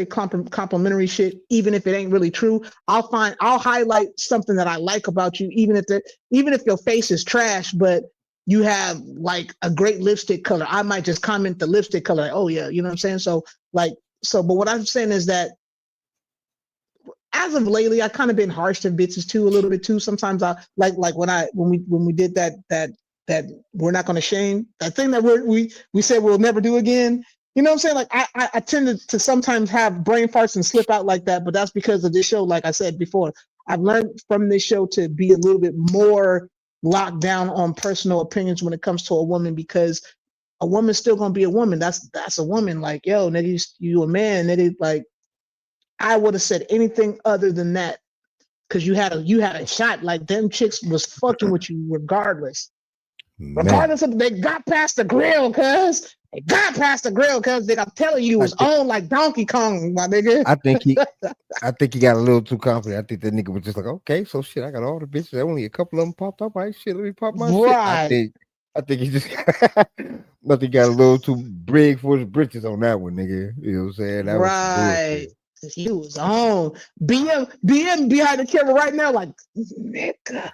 Speaker 2: complimentary shit even if it ain't really true. I'll highlight something that I like about you even if your face is trash, but you have like a great lipstick color. I might just comment the lipstick color, like, oh yeah, you know what I'm saying? But what I'm saying is that as of lately, I kind of been harsh to bitches too, a little bit too. Sometimes I like when we did that we're not gonna shame, that thing that we said we'll never do again. You know what I'm saying? Like I tend to sometimes have brain farts and slip out like that, but that's because of this show. Like I said before, I've learned from this show to be a little bit more locked down on personal opinions when it comes to a woman, because a woman's still gonna be a woman. That's a woman. Like, yo, nigga, you a man, nigga. Like, I would have said anything other than that, because you had a shot. Like, them chicks was fucking with you regardless.
Speaker 1: Man,
Speaker 2: Regardless of, they got past the grill, cuz. They got past the grill, cuz I'm telling you, it was on like Donkey Kong, my nigga.
Speaker 1: I think he got a little too confident. I think that nigga was just like, okay, so shit, I got all the bitches. Only a couple of them popped up. Right, shit, let me pop my shit.
Speaker 2: Right.
Speaker 1: I think he just but he got a little too big for his britches on that one, nigga. You know what I'm saying? That was some
Speaker 2: Right.
Speaker 1: bullshit.
Speaker 2: He was on. BM behind the camera right now, like, nigga.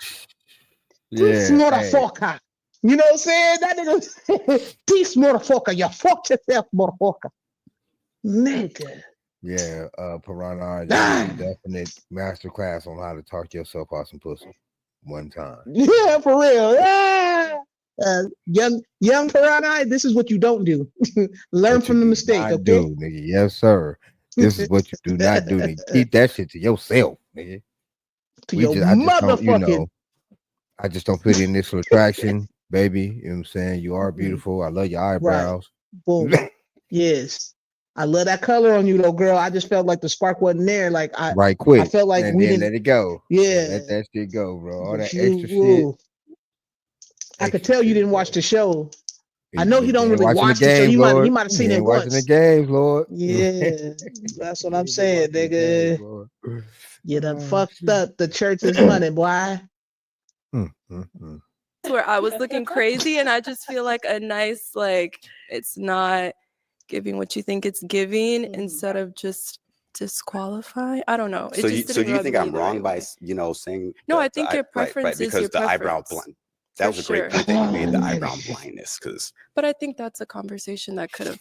Speaker 2: This
Speaker 1: Yeah, hey.
Speaker 2: motherfucker. You know what I'm saying? That nigga, this motherfucker, you fucked yourself, motherfucker. Nigga.
Speaker 1: Yeah, Piranha, definite masterclass on how to talk yourself out some pussy one time.
Speaker 2: Yeah, for real. Yeah. Young Piranha, this is what you don't do. Learn from the mistake, okay?
Speaker 1: Do, nigga. Yes, sir. This is what you do not do, nigga. Keep that shit to yourself, nigga.
Speaker 2: To your motherfucking.
Speaker 1: I just don't fit in this attraction, baby. You know what I'm saying? You are beautiful. I love your eyebrows.
Speaker 2: Right. Boom. Yes. I love that color on you, though, girl. I just felt like the spark wasn't there. Like
Speaker 1: right quick.
Speaker 2: I felt like
Speaker 1: and
Speaker 2: we
Speaker 1: then
Speaker 2: didn't
Speaker 1: let it go.
Speaker 2: Yeah.
Speaker 1: Let that shit go, bro. All that
Speaker 2: You-
Speaker 1: extra shit.
Speaker 2: I could tell you didn't watch the show. I know he don't
Speaker 1: ain't
Speaker 2: really
Speaker 1: watching
Speaker 2: watch
Speaker 1: the
Speaker 2: the show.
Speaker 1: games,
Speaker 2: He
Speaker 1: Lord.
Speaker 2: might have seen
Speaker 1: He
Speaker 2: it
Speaker 1: ain't watching
Speaker 2: once.
Speaker 1: the games, Lord.
Speaker 2: Yeah, that's what I'm
Speaker 1: He
Speaker 2: saying,
Speaker 1: ain't watching the games,
Speaker 2: nigga.
Speaker 1: Lord.
Speaker 2: You done
Speaker 1: Oh,
Speaker 2: fucked
Speaker 1: shit.
Speaker 2: up the church's money, boy.
Speaker 10: Where I was looking crazy, and I just feel like a nice, like, it's not giving what you think it's giving instead of just disqualify. I don't know. It
Speaker 5: So
Speaker 10: just
Speaker 5: do you
Speaker 10: didn't
Speaker 5: think
Speaker 10: rub
Speaker 5: I'm
Speaker 10: me the
Speaker 5: wrong
Speaker 10: right
Speaker 5: by
Speaker 10: way.
Speaker 5: saying
Speaker 10: No,
Speaker 5: the-
Speaker 10: I think
Speaker 5: the
Speaker 10: your preference is
Speaker 5: because
Speaker 10: your
Speaker 5: the eyebrow
Speaker 10: preference.
Speaker 5: blind. That was a great point that you made, the eyebrow blindness, because
Speaker 10: But I think that's a conversation that could have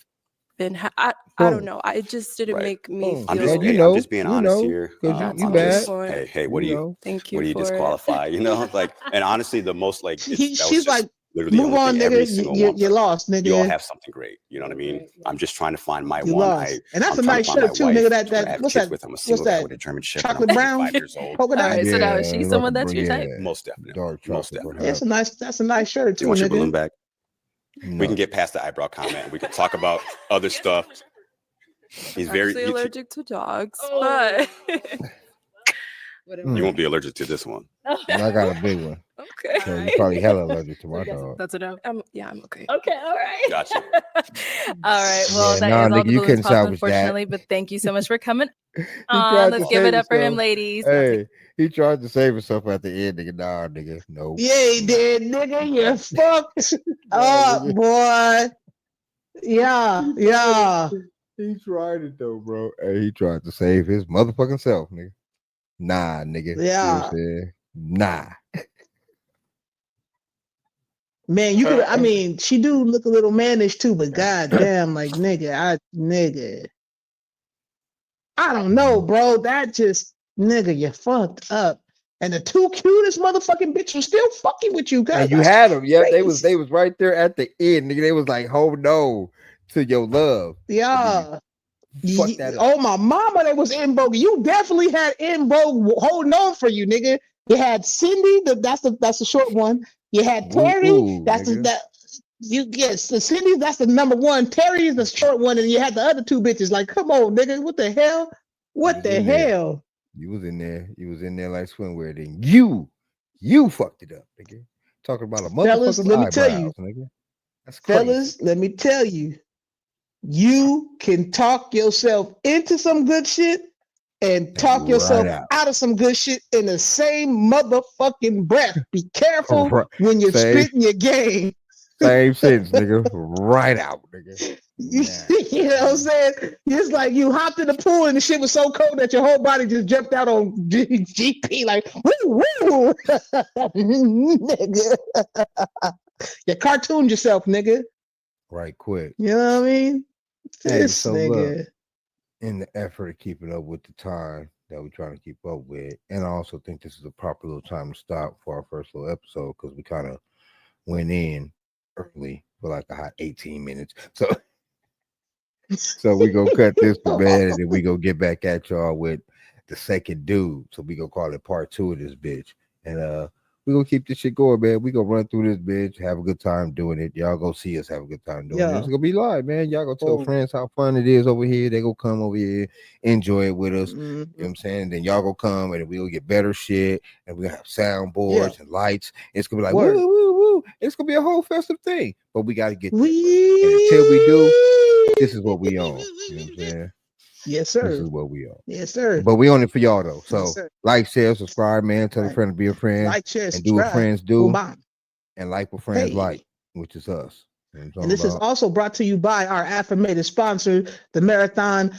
Speaker 10: been. I don't know. It just didn't make me feel.
Speaker 5: I'm just being honest here.
Speaker 1: You bad.
Speaker 5: Hey, what do you?
Speaker 10: Thank you
Speaker 5: What do you
Speaker 10: for it.
Speaker 5: disqualify? You know, like, and honestly, the most like that was
Speaker 2: She's
Speaker 5: just
Speaker 2: like,
Speaker 5: literally
Speaker 2: move
Speaker 5: the only
Speaker 2: on,
Speaker 5: thing every
Speaker 2: nigga.
Speaker 5: single
Speaker 2: You
Speaker 5: one.
Speaker 2: lost, nigga.
Speaker 5: You all have something great. You know what I mean? I'm just trying to find my
Speaker 2: You
Speaker 5: one.
Speaker 2: lost. And that's
Speaker 5: I'm
Speaker 2: a
Speaker 5: trying
Speaker 2: nice
Speaker 5: to find my
Speaker 2: shirt too,
Speaker 5: wife.
Speaker 2: nigga.
Speaker 5: I'm trying to have
Speaker 2: What's
Speaker 5: kids
Speaker 2: that?
Speaker 5: with. I'm a
Speaker 2: What's
Speaker 5: single guy
Speaker 2: that?
Speaker 5: with a German Shepherd.
Speaker 2: Chocolate
Speaker 5: I'm
Speaker 2: brown?
Speaker 5: 45 years old.
Speaker 2: Polka dot?
Speaker 10: All right, so now is she someone that's your type?
Speaker 5: Most definitely.
Speaker 1: Dark
Speaker 5: Most
Speaker 1: chocolate.
Speaker 5: definitely.
Speaker 2: Yeah, that's a nice shirt
Speaker 5: Do
Speaker 2: too,
Speaker 5: you want your
Speaker 2: nigga.
Speaker 5: balloon back?
Speaker 1: No.
Speaker 5: We can get past the eyebrow comment. We can talk about other stuff. He's very
Speaker 10: Actually allergic to dogs,
Speaker 2: Oh.
Speaker 10: but
Speaker 5: you won't be allergic to this one.
Speaker 1: I got a big one.
Speaker 10: okay.
Speaker 1: So you probably hella allergic to my dog.
Speaker 3: That's a no.
Speaker 10: Yeah, I'm okay.
Speaker 3: Okay, all right.
Speaker 5: Gotcha.
Speaker 3: All right. Well,
Speaker 1: Yeah,
Speaker 3: that
Speaker 1: nah,
Speaker 3: is all
Speaker 1: nigga,
Speaker 3: the
Speaker 1: you
Speaker 3: balloons
Speaker 1: couldn't
Speaker 3: popped,
Speaker 1: salvage that.
Speaker 3: unfortunately. But thank you so much for coming.
Speaker 1: tried to
Speaker 3: Let's give
Speaker 1: save
Speaker 3: it up for him,
Speaker 1: himself.
Speaker 3: ladies.
Speaker 1: Hey, he tried to save himself at the end, nigga. Nah, nigga. No.
Speaker 2: Yeah, he did, nigga. You fucked
Speaker 1: Nah,
Speaker 2: up,
Speaker 1: nigga.
Speaker 2: boy. Yeah.
Speaker 1: He tried it though, bro. Hey, he tried to save his motherfucking self, nigga. Nah, nigga. You know what
Speaker 2: Yeah.
Speaker 1: I'm saying? Nah.
Speaker 2: Man, you could. I mean, she do look a little mannish too, but goddamn, like nigga. I don't know, bro. That just nigga, you fucked up. And the two cutest motherfucking bitches still fucking with you, guys.
Speaker 1: And you had them. Yeah, they was right there at the end, nigga. They was like, hold on to your love.
Speaker 2: Yeah.
Speaker 1: Fuck that up.
Speaker 2: Oh my mama, they was in Vogue. You definitely had in Vogue holding on for you, nigga. You had Cindy, that's the short one. You had Terry, the Cindy, that's the number one. Terry is the short one, and you had the other two bitches. Like, come on, nigga, what the hell? What the hell?
Speaker 1: You was in there. You was in there like swimwear. Then you fucked it up, nigga. Talking about a motherfucking
Speaker 2: Fellas, let me tell you,
Speaker 1: nigga. That's crazy.
Speaker 2: Fellas, let me tell you, you can talk yourself into some good shit and talk yourself out of some good shit in the same motherfucking breath. Be careful when you're spitting your game.
Speaker 1: Same sentence, nigga. Right out, nigga.
Speaker 2: You know what I'm saying? It's like you hopped in the pool and the shit was so cold that your whole body just jumped out on GP like woo woo, nigga. You cartooned yourself, nigga.
Speaker 1: Right, quick.
Speaker 2: You know what I mean?
Speaker 1: Hey,
Speaker 2: This
Speaker 1: so
Speaker 2: nigga.
Speaker 1: look, in the effort of keeping up with the time that we're trying to keep up with, and I also think this is a proper little time to stop for our first little episode because we kind of went in early for like a hot 18 minutes. So we gonna cut this one, man, and then we gonna get back at y'all with the second dude. So we gonna call it part 2 of this bitch. And we gonna keep this shit going, man. We gonna run through this bitch, have a good time doing it. Y'all go see us, have a good time doing it. It's gonna be live, man. Y'all go tell friends how fun it is over here. They go come over here, enjoy it with us. You know what I'm saying? Then y'all go come and we'll get better shit, and we're gonna have soundboards and lights. It's gonna be like woo, woo, woo. It's gonna be a whole festive thing. But we gotta get there. And until we do, this is what we own. You know what I'm saying?
Speaker 2: Yes, sir.
Speaker 1: This is what we own.
Speaker 2: Yes, sir.
Speaker 1: But we own it for y'all though. So
Speaker 2: Yes,
Speaker 1: like, share, subscribe, man. Tell a friend to be a friend.
Speaker 2: Like, share,
Speaker 1: and
Speaker 2: subscribe.
Speaker 1: do what friends do.
Speaker 2: Boom,
Speaker 1: and like what friends like, which is us.
Speaker 2: And this is also brought to you by our affirmated sponsor, the Marathon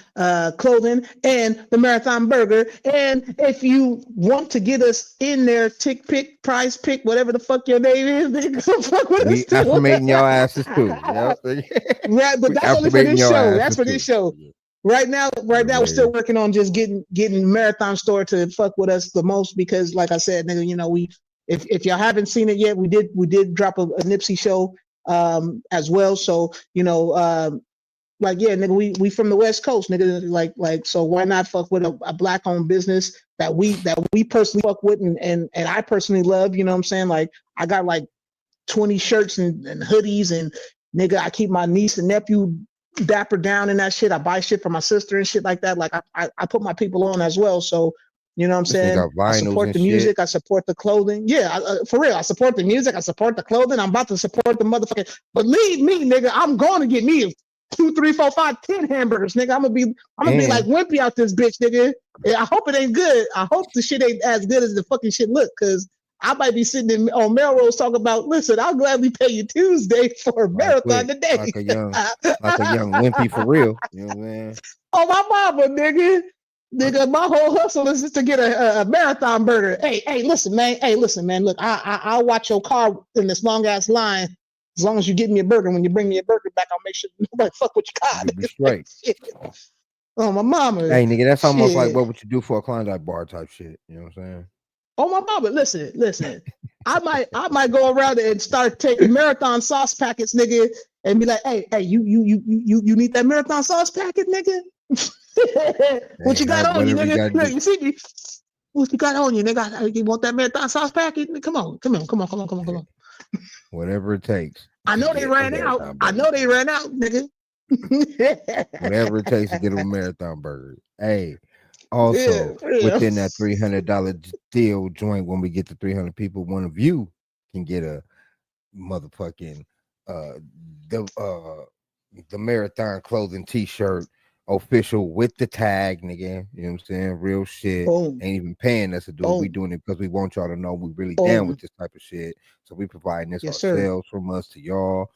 Speaker 2: Clothing and the Marathon Burger. And if you want to get us in there, tick pick, prize pick, whatever the fuck your name is,
Speaker 1: we affirmating y'all asses too. Yep.
Speaker 2: Right, but that's only for this show. That's for this show. Right now, we're still working on just getting Marathon Store to fuck with us the most because, like I said, nigga, you know, if y'all haven't seen it yet, we did drop a Nipsey show as well. So, you know, like, yeah, nigga, we from the West Coast, nigga, like, so why not fuck with a black owned business that we personally fuck with and I personally love, you know what I'm saying? Like, I got like 20 shirts and hoodies and nigga, I keep my niece and nephew dapper down in that shit. I buy shit for my sister and shit like that. Like I put my people on as well. So, you know what I'm saying? I support the music. I support the clothing. Yeah, for real. I support the music. I support the clothing. I'm about to support the motherfucking. Believe me, nigga, I'm going to get me 2, 3, 4, 5, 10 hamburgers, nigga. I'm gonna be like Wimpy out this bitch, nigga. I hope it ain't good. I hope the shit ain't as good as the fucking shit look, cause I might be sitting on Melrose talking about. Listen, I'll gladly pay you Tuesday for a marathon today.
Speaker 1: Like a young Wimpy for real. You know what I'm saying?
Speaker 2: Oh my mama, nigga. Nigga, my whole hustle is just to get a marathon burger. Hey, listen, man. Look, I'll watch your car in this long ass line as long as you get me a burger. When you bring me a burger back, I'll make sure nobody fuck with your car.
Speaker 1: Be straight.
Speaker 2: Oh my mama.
Speaker 1: Hey, nigga, that's almost like what would you do for a Klondike bar type shit. You know what I'm saying?
Speaker 2: Oh my mama, listen. I might go around and start taking marathon sauce packets, nigga, and be like, hey, you need that marathon sauce packet, nigga? What you got on you, nigga? Look, you see me? What you got on you, nigga? You want that marathon sauce packet? Come on.
Speaker 1: Whatever it takes.
Speaker 2: I know they ran out. Nigga.
Speaker 1: Whatever it takes to get them a marathon burger. Hey, also within that $300 deal joint, when we get to 300 people, one of you can get a motherfucking the marathon clothing t-shirt. Official with the tag, nigga. You know what I'm saying? Real shit. Boom. Ain't even paying us to do it. We doing it because we want y'all to know we really down with this type of shit. So we providing this ourselves from us to y'all.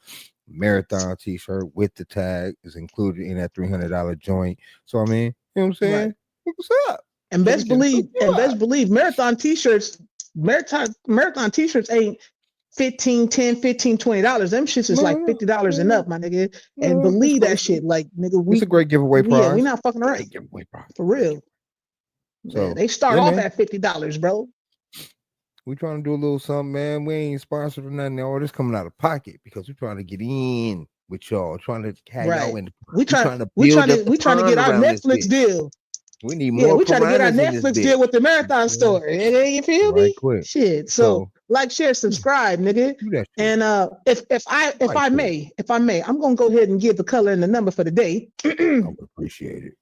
Speaker 1: Marathon t-shirt with the tag is included in that $300 joint. So I mean, you know what I'm saying? Right. What's up?
Speaker 2: And best believe marathon t-shirts ain't $15, $10, $15, $20. Them shits is like $50 and up, my nigga. And believe that shit, like nigga.
Speaker 1: It's a great giveaway prize.
Speaker 2: Yeah, we not fucking around.
Speaker 1: Giveaway prize
Speaker 2: for real. So yeah, they start off at $50, bro.
Speaker 1: We trying to do a little something, man. We ain't sponsored or nothing. All this coming out of pocket because we trying to get in with y'all, trying to have y'all in.
Speaker 2: We trying to get our Netflix deal.
Speaker 1: We need more.
Speaker 2: Yeah, we trying to get our Netflix deal with the Marathon Store. You feel me?
Speaker 1: Quick.
Speaker 2: Shit. So like, share, subscribe, nigga. And if I may, I'm gonna go ahead and give the color and the number for the day.
Speaker 1: I would appreciate it.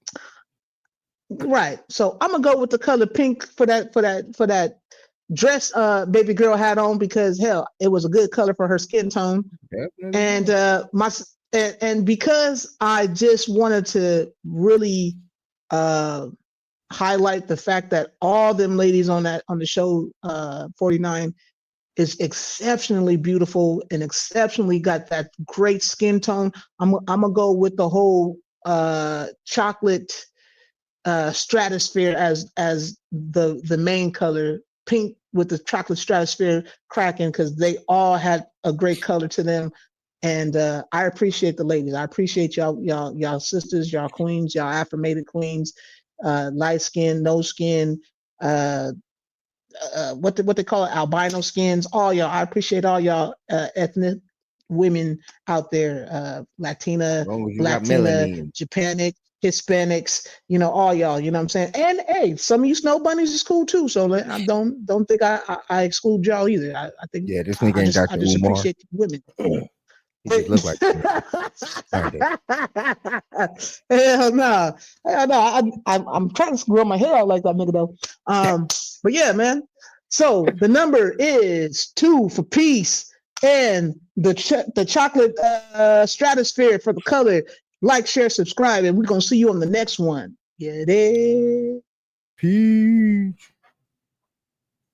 Speaker 2: Right. So I'm gonna go with the color pink for that dress baby girl had on because hell, it was a good color for her skin tone. Definitely. And because I just wanted to really highlight the fact that all them ladies on the show 49 is exceptionally beautiful and exceptionally got that great skin tone. I'm gonna go with the whole chocolate stratosphere as the main color, pink with the chocolate stratosphere cracking, because they all had a great color to them. And I appreciate the ladies. I appreciate y'all sisters, y'all queens, y'all affirmated queens, light skin, no skin, what they call it, albino skins, all y'all. I appreciate all y'all ethnic women out there, Latina, Japanese, Hispanics, you know, all y'all, you know what I'm saying? And hey, some of you snow bunnies is cool too. So I don't think I exclude y'all either. I think
Speaker 1: Yeah, this nigga ain't
Speaker 2: I
Speaker 1: Dr.
Speaker 2: just
Speaker 1: Umar.
Speaker 2: appreciate women.
Speaker 1: He just look like
Speaker 2: Hell no. Hell no. I'm trying to grow my hair out like that nigga though. But yeah, man. So the number is 2 for peace and the chocolate stratosphere for the color. Like, share, subscribe, and we're gonna see you on the next one. Yeah, it is.
Speaker 1: Peace.